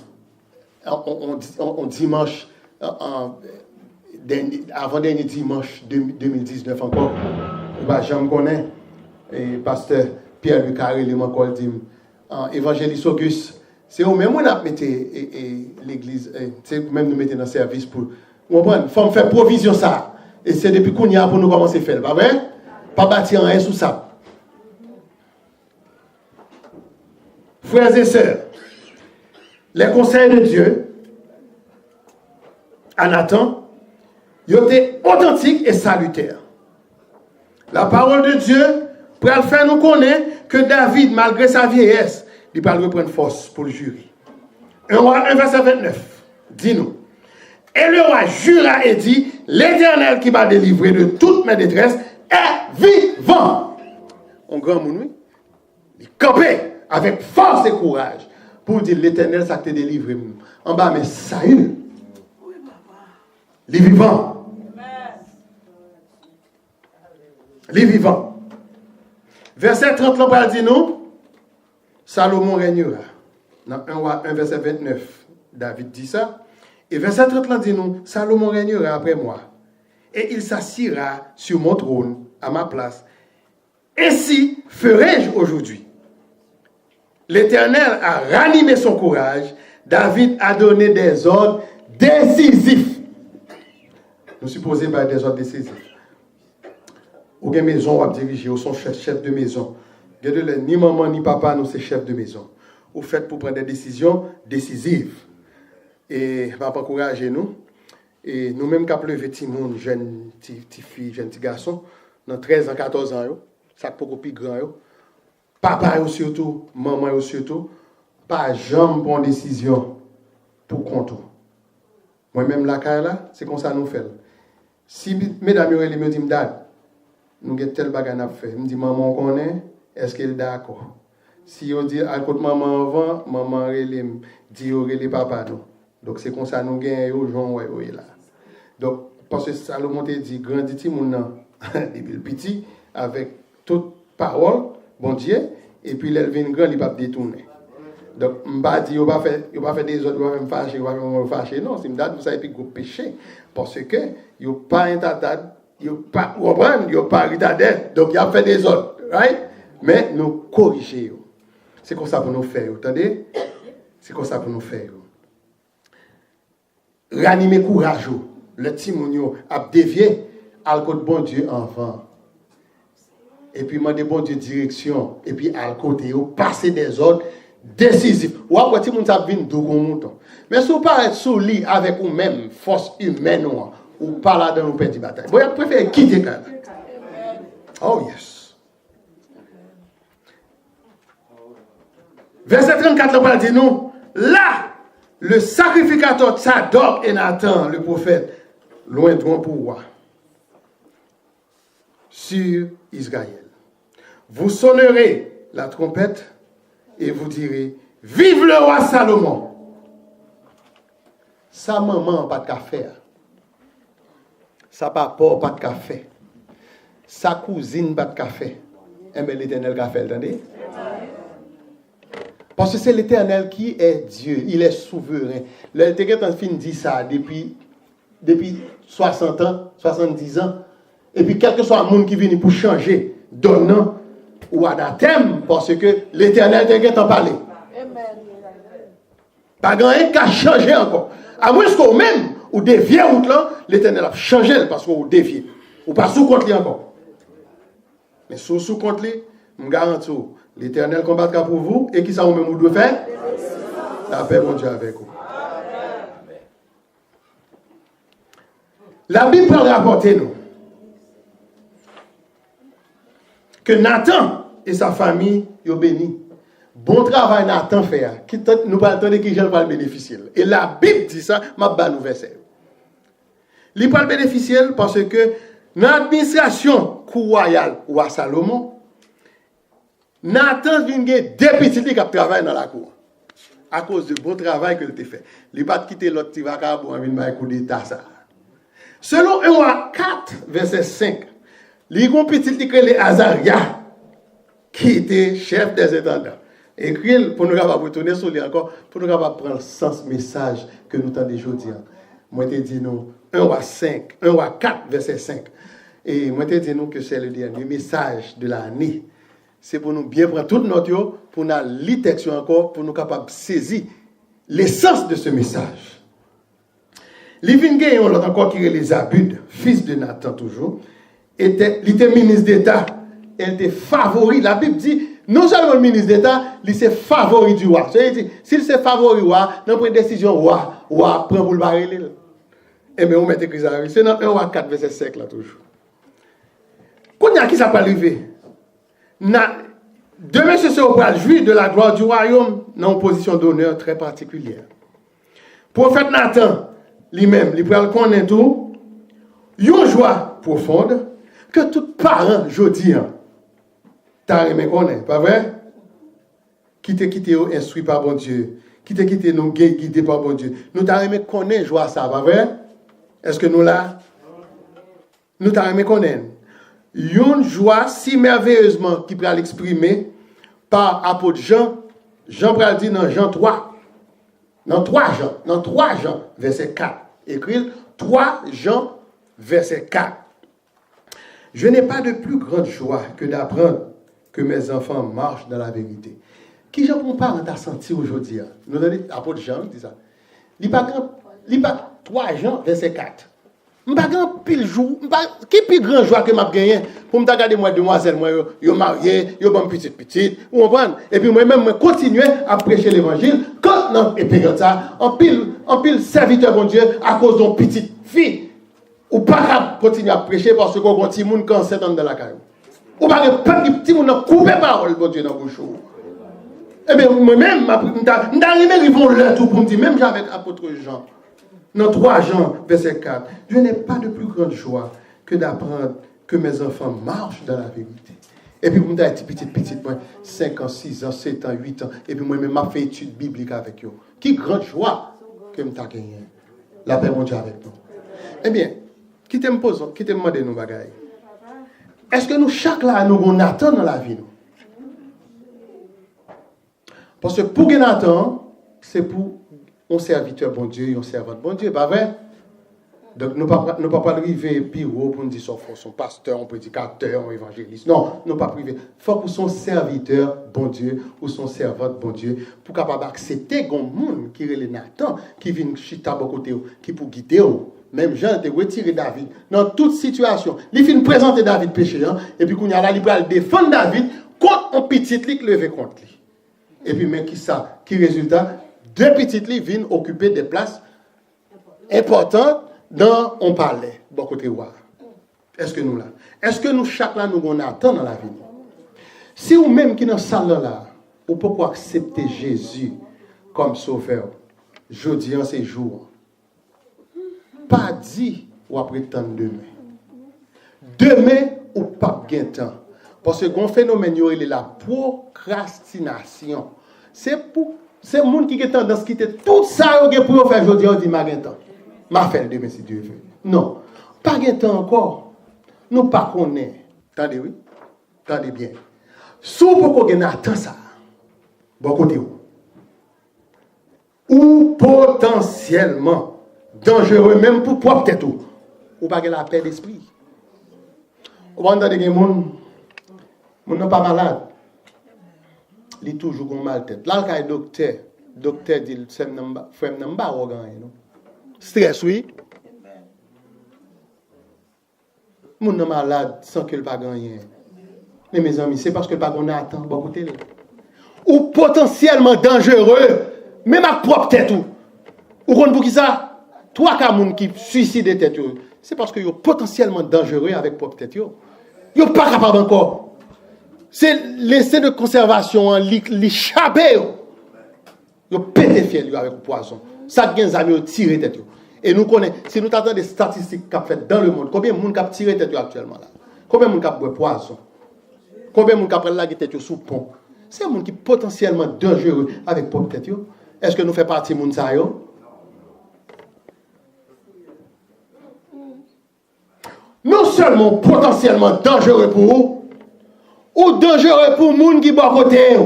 on dimanche, avant-dernier dimanche 2019 encore, j'en connais, et pasteur Pierre-Luc Carré, il m'a dit, évangéliste Auguste, c'est au même moment où l'église, c'est même nous mettons dans le service pour. Vous comprenez? Il faut faire provision ça. Et c'est depuis qu'on y a pour nous commencer à faire. Pas vrai? Pas bâtir un sous ça. Frères et sœurs, les conseils de Dieu à Nathan, ils étaient authentiques et salutaires. La parole de Dieu, pour le faire nous connaître que David, malgré sa vieillesse, il va reprendre force pour le jury. 1 roi 1 verset 29, dis-nous. Et le roi jura et dit, l'Éternel qui m'a délivré de toutes mes détresses est vivant. On grand monde, oui. Il campait avec force et courage pour dire, l'Éternel ça t'a délivré. En bas, mais Saül, les vivants. Les vivants. Verset 30, là, dit nous, Salomon régnera. Dans 1 roi 1 verset 29, David dit ça. Et verset 30 là dit nous, Salomon régnera après moi. Et il s'assiera sur mon trône, à ma place. Ainsi ferai-je aujourd'hui. L'Éternel a ranimé son courage. David a donné des ordres décisifs. Nous supposons par des ordres décisifs. Ou une maison à diriger, ou son chef de maison. Ni maman ni papa, nous c'est chef de maison. Ou fait pour prendre des décisions décisives. Et va pas encourager nous. Et nous-mêmes qui avons levé petit monde, jeune petite fille, jeune petit garçon, dans 13 ans, 14 ans, ça peut beaucoup plus grand. Papa surtout, maman surtout, pas jamais prendre décision pour compte. Moi-même la là, c'est comme ça nous fait. Si mesdames et me disent dad, nous avons tel bagage à faire. Me dit maman connaît, est-ce qu'elle est d'accord? Si on dit à côté maman avant, maman dit relé papa nous. Donc c'est comme ça nous gagnons aux gens là. Donc parce que Salomon te dit grandit mon nom depuis le petit avec toute parole bon Dieu et puis il vient grand il va détourner. Donc m'pa dit il va faire des autres va me fâcher, va me fâcher non, c'est m'date ça et puis gros péché parce que il pas interdit, il pas reprendre, il pas retardé. Donc il a fait des autres, right? Mais nous corriger. C'est comme ça pour nous faire, vous entendez? C'est comme ça pour nous faire. ranimer courage. Le timonio a dévié à côté bon Dieu enfant. Et puis demander bon Dieu direction et puis à côté passer des ordres décisifs. Ou après ti moun ça vinn do gon mouton. Mais si vous pas être sous lit avec vous même force humaine ou pas là dans nous perdre bataille. Vous préférez quitter quand même. Oh yes. Verset 34 la parole dit nous là le sacrificateur Tsadok et Nathan le prophète loin de mon pouvoir sur Israël. Vous sonnerez la trompette et vous direz vive le roi Salomon. Sa maman pas de café. Sa papa pas de café. Sa cousine pas de café. Et bien l'Éternel café, entendez? Parce que c'est l'Éternel qui est Dieu, il est souverain. L'Éternel fin dit ça depuis 60 ans, 70 ans. Et puis quel que soit le monde qui vient pour changer, donnant ou anathème, parce que l'Éternel est en parler. Pas grand-chose qui a changé encore. À moins qu'on même, ou dévier route là, l'Éternel a changé parce qu'on dévie. Ou pas sous compte encore. Mais sous compte lui, je garantis, l'Éternel combattra pour vous. Et qui ça vous-même vous devez faire? La paix, mon Dieu, avec vous. La Bible rapporte nous que Nathan et sa famille ont béni. Bon travail Nathan fait. Nous pas attendre qui j'en parle bénéficier. Et la Bible dit ça, m'a ba nou verset. Li parle bénéficier parce que dans l'administration royale ou à Salomon, Nathan vient deux petits qui travaillent dans la cour. À cause du bon travail qu'il a fait. Il n'a pas quitté l'autre petit vaca pour venir faire un coup d'état. Selon 1 roi 4, verset 5, il y a un petit qui est Azaria, qui était chef des intendants. Écrit pour nous capables retourner sur lui encore, pour nous capables prendre le sens message que nous t'avons aujourd'hui. Moi, je dis nous, 1 roi 4, verset 5. Et moi, je dis nous que c'est le dernier message de l'année. C'est pour nous bien prendre toute notre yo, pour nous lire texte encore, pour nous capables saisir l'essence de ce message. Living Gay, on l'a encore qui est les Abud, fils de Nathan toujours, il était ministre d'État, il était favori. La Bible dit, non seulement le ministre d'État, il est favori du roi. C'est-à-dire, s'il est favori du roi, dans une décision, le roi prend pour le barrer. Et bien, on met écrit ça. C'est dans 1 roi 4, verset 5 là toujours. Quand il y a qui ça peut arriver? Demain, ce sera le jouir de la gloire du royaume dans une position d'honneur très particulière. Prophète Nathan, lui-même, il peut connaître tout. Une joie profonde que tout parent, je dis, t'as aimé connaître, pas vrai? Qui t'a quitté, instruit par bon Dieu. Qui t'a quitté, nous guidé par bon Dieu. Nous t'as aimé connaître, joie ça, pas vrai? Est-ce que nous là? Nous t'as aimé connaître. Une joie si merveilleusement qui peut l'exprimer par apôtre Jean. Jean peut le dire dans Jean 3. Dans 3 Jean, verset 4. Écrit 3 Jean, verset 4. Je n'ai pas de plus grande joie que d'apprendre que mes enfants marchent dans la vérité. Qui Jean pour parler t'a senti aujourd'hui? Nous avons dit, apôtre Jean dit ça. Il pas 3 Jean, verset 4. Je ne sais pas pile jour, qui plus grand joie que m'a gagné pour me regarder moi demoiselle moi yo marié, yo bon petite, vous comprenez? Et puis moi-même je continuer à prêcher l'évangile quand dans période ça, en pile serviteur bon Dieu à cause d'une petite fille ou pas continuer à prêcher parce qu'on a petit monde quand 7 ans dans la caille. Ou pas petit monde couper parole bon Dieu dans bouche. Et bien moi-même m'arriver ils vont leur tout pour me dire même avec apôtre Jean. Dans 3 Jean, verset 4, je n'ai pas de plus grande joie que d'apprendre que mes enfants marchent dans la vérité. Et puis, vous me dites, petite, moi, 5 ans, 6 ans, 7 ans, 8 ans, et puis moi-même, m'a fait étude biblique avec eux. Qui grande joie que je t'ai gagné. La paix, mon Dieu, avec nous. Eh bien, qui te demande nos bagailles? Est-ce que nous, chaque là, nous avons Nathan dans la vie, nous? Parce que pour Nathan, c'est pour un serviteur bon Dieu et un servant bon Dieu, pas vrai? Donc, nous ne pouvons pas arriver plus haut pour nous dire son pasteur, un prédicateur, un évangéliste. Non, nous ne pouvons pas arriver. Il faut que son serviteur, bon Dieu, ou son servante, bon Dieu, pour capable accepter un monde qui est Nathan, qui vient chita à côté, qui pour guider. Même Jean a retiré David dans toute situation. Il vient présenter David pécheur, et puis quand il a là, il défendre David contre un petit qui levé contre lui. Et puis, mais qui résultat? Deux petites livres viennent occuper des places importantes dans on palais. Bon côté voir. Est-ce que nous là? Est-ce que nous chaque là nous on attend dans la vie? Si ou même qui dans salle là, ou pourquoi accepter Jésus comme sauveur? Jeudi en ces jours. Pas dit ou après temps demain. Demain ou pas gain temps. Parce que un phénomène il est la procrastination. C'est monde qui a tendance à quitter tout ça pour faire aujourd'hui, on dit ma gain temps. Ma fait demain si Dieu veut. Non, pas gain temps encore. Nous pas connaît. Attendez oui. Attendez bien. Sous pourquoi gain attend ça. Bon côté ou potentiellement dangereux même pour propre tête ou pas la paix d'esprit. Ou pas entendre des monde n'est pas malade. Il est toujours un mal tête. Là, le docteur dit, frère, n'a pas organe, non? Stress, oui. Mon n'est malade sans qu'il pas gagner. Mais mes amis, c'est parce que pas qu'on attend beaucoup de ou potentiellement dangereux, même à propre tête ou compte pour qui ça? Trois personnes qui suicident tête, c'est parce que sont potentiellement dangereux avec propre tête. Ils sont pas capables encore. C'est l'instinct de conservation, l'échappé. Ils pété fiel avec le poison. Ça gagne amis tiré tête. Et nous connaissons, si nous avons des statistiques qu'a fait dans le monde, combien de monde qui a tiré tête actuellement là? Combien de monde qui a bu poison? Combien de monde qui a pris la tête sous pont? C'est un monde qui est potentiellement dangereux avec propre tête. Est-ce que nous faisons partie de monde ça yo? Non seulement potentiellement dangereux pour vous, ou dangereux pour les gens qui sont à côté.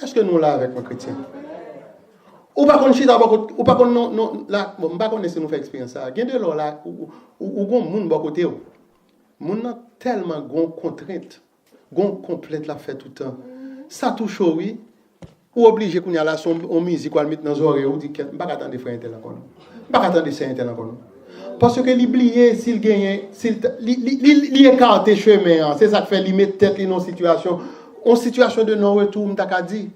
Est-ce que nous là avec un chrétien? Ou pas qu'on chita ou pas qu'on non là bon pas qu'on essaie nous faire expérience ça. Gain de l'or là ou gon monde à côté. Moun tellement gon contrainte, gon complète la fait tout le temps. Ça touche oui. Ou obligé qu'on y a là son musique ou mettre dans oreilles ou dit pas attendre frère intel encore. Pas attendre c'est intel encore. Parce que l'oublier s'il gagne s'il écarte chemin, c'est ça qui fait lui mettre tête dans une situation de non retour m'ta ka dit.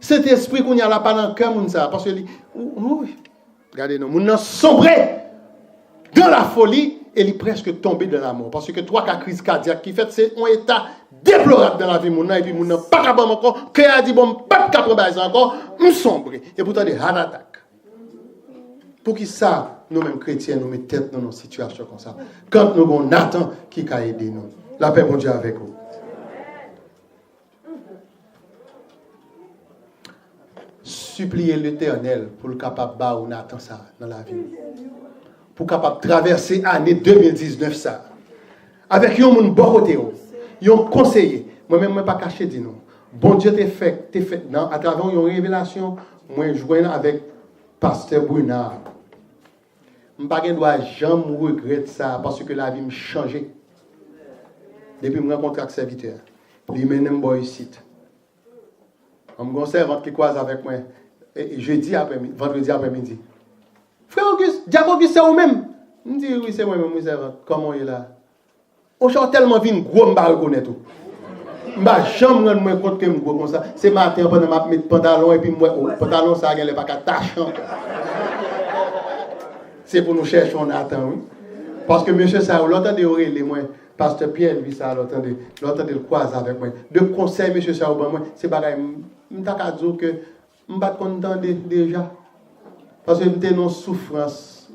Cet esprit qu'on y a là pas dans cœur moun ça parce que oui. Regardez nous moun sombré dans la folie et il presque tombé dans la mort parce que trois cas crise cardiaque qui fait c'est un état déplorable dans la vie moun et puis moun pas capable encore que a dit bon pas capable encore sombré et pourtant des heart attack. Pour qui ça nous-mêmes chrétiens nous mettons tête dans nos situations comme ça quand nous avons Nathan qui a aidé nous. La paix bon Dieu avec vous. Supplier l'Éternel pour le capable ba ou Nathan ça dans la vie. Pour capable traverser l'année 2019 ça. Avec un monde bon côté un conseiller. Moi-même moi pas caché dit non. Bon Dieu t'es fait non à travers une révélation moi joindre avec pasteur Brunard. M'pa gen doit jamais regretter ça parce que la vie me changé. Depuis me rencontrer avec serviteur. Lui même boy ici. On me servante qui croise avec moi jeudi après-midi, vendredi après-midi. Frère Auguste, Diable Auguste c'est vous-même. Me dit oui, c'est moi-même mon servante. Comment il est là? On chante tellement vite gros m'pa reconnaître tout. M'pa jamais rendre moi compte que m'gros comme ça. C'est matin pendant m'a mettre pantalon et puis moi pantalon ça gagne pas tâche. C'est pour nous chercher on attend oui. Parce que monsieur ça l'entendez les moi pasteur Pierre lui ça l'entendez le croise avec moi. De conseil monsieur ça moi c'est bagaille m'ta ka dire que m'pas content déjà parce que m'était non souffrance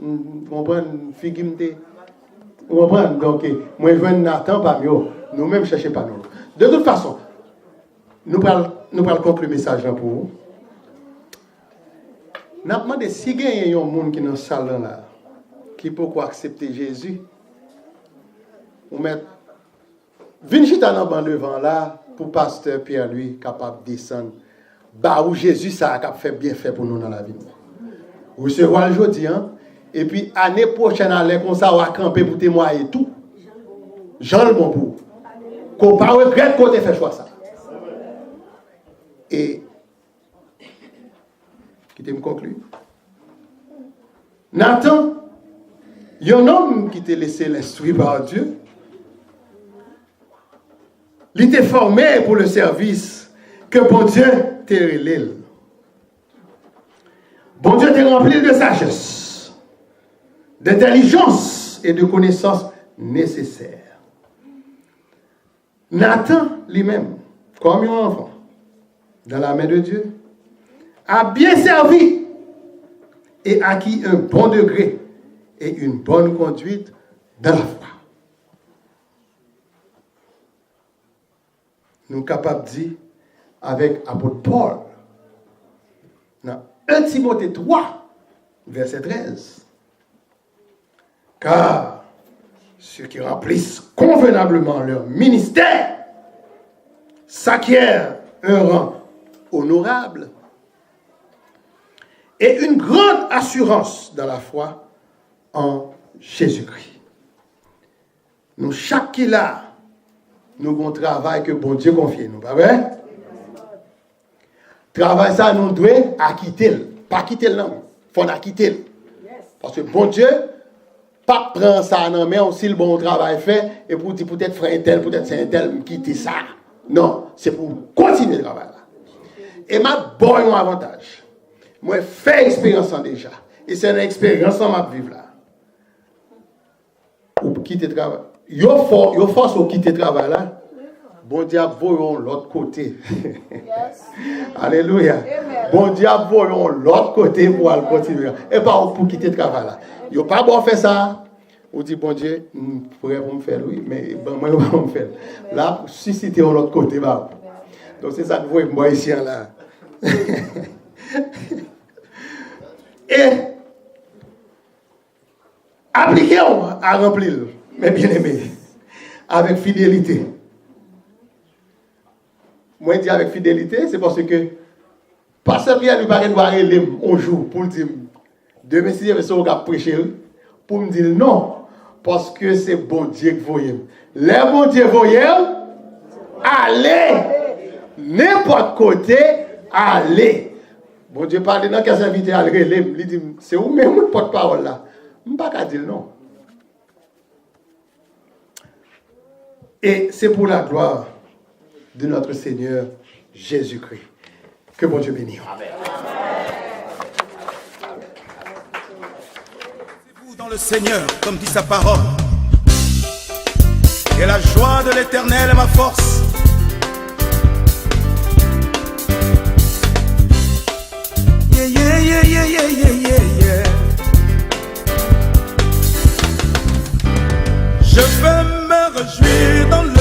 comprendre figue m'était comprendre donc moi joindre Nathan pas mieux nous même chercher pas nous. De toute façon nous parlons conclure message là pour vous. N'a demandé si il y a un monde qui dans salle là qui peut accepter Jésus ou mettre Vinchita dans ban devant là pour pasteur Pierre lui capable descendre bah où Jésus ça a fait bien fait pour nous dans la vie. Recevoir le jeudi, hein? Et puis, année prochaine, allez comme ça, on va camper pour témoigner tout. Jean le bon pour. Qu'on pas regrette qu'on ait fait choix ça. Et, qui me conclut. Nathan, il y a un homme qui t'a laissé l'instruit par Dieu. Il était formé pour le service que bon Dieu t'a relé. Bon Dieu t'a rempli de sagesse, d'intelligence et de connaissances nécessaires. Nathan lui-même, comme un enfant, dans la main de Dieu, a bien servi et acquis un bon degré et une bonne conduite dans la foi. Nous sommes capables de dire avec l'apôtre Paul, dans 1 Timothée 3, verset 13, car ceux qui remplissent convenablement leur ministère s'acquièrent un rang honorable et une grande assurance dans la foi en Jésus-Christ. Nous, chaque qui là, nous avons un travail que bon Dieu confie, nous, pas vrai? Travail ça, nous devons acquitter. Pas quitter le nom, il faut acquitter. Parce que bon Dieu, pas prendre ça non mais aussi le bon travail fait et pour dire peut-être frère tel, peut-être c'est un tel quitter ça. Non, c'est pour continuer le travail là. Et ma bonne avantage. Moi fait expérience déjà et c'est une expérience en ma vivre là. Ou quitter le travail. Yo force au quitter le travail là. Bon diable voyons l'autre côté. Yes. Alléluia. Amen. Bon diable voyons l'autre côté pour aller continuer. Et pas pour quitter le travail là. Yo pas bon faire ça. On dit bon Dieu, pourrait me faire oui, mais bon moi pas me faire. Là susciter l'autre côté bah. Donc c'est ça que vous voyez moi ici là. Et appliquez à remplir mes bien-aimés avec fidélité. Moi, je dis avec fidélité, c'est parce que Pasteur Pierre lui paraît doit aller un jour pour dire demain si je vais prêcher pour me dire non, parce que c'est bon Dieu que vous voyez. Les bon Dieu voyez, allez, n'importe côté, allez. Bon Dieu parle dans quel invité à aller, il dit c'est où même mon porte-parole là. Je ne peux pas dire non. Et c'est pour la gloire de notre Seigneur Jésus-Christ. Que bon Dieu bénisse. Amen. Vous dans le Seigneur, comme dit sa parole. Et la joie de l'Éternel est ma force. Yeah, yeah, yeah, yeah, yeah, yeah, yeah. Je veux me réjouir dans le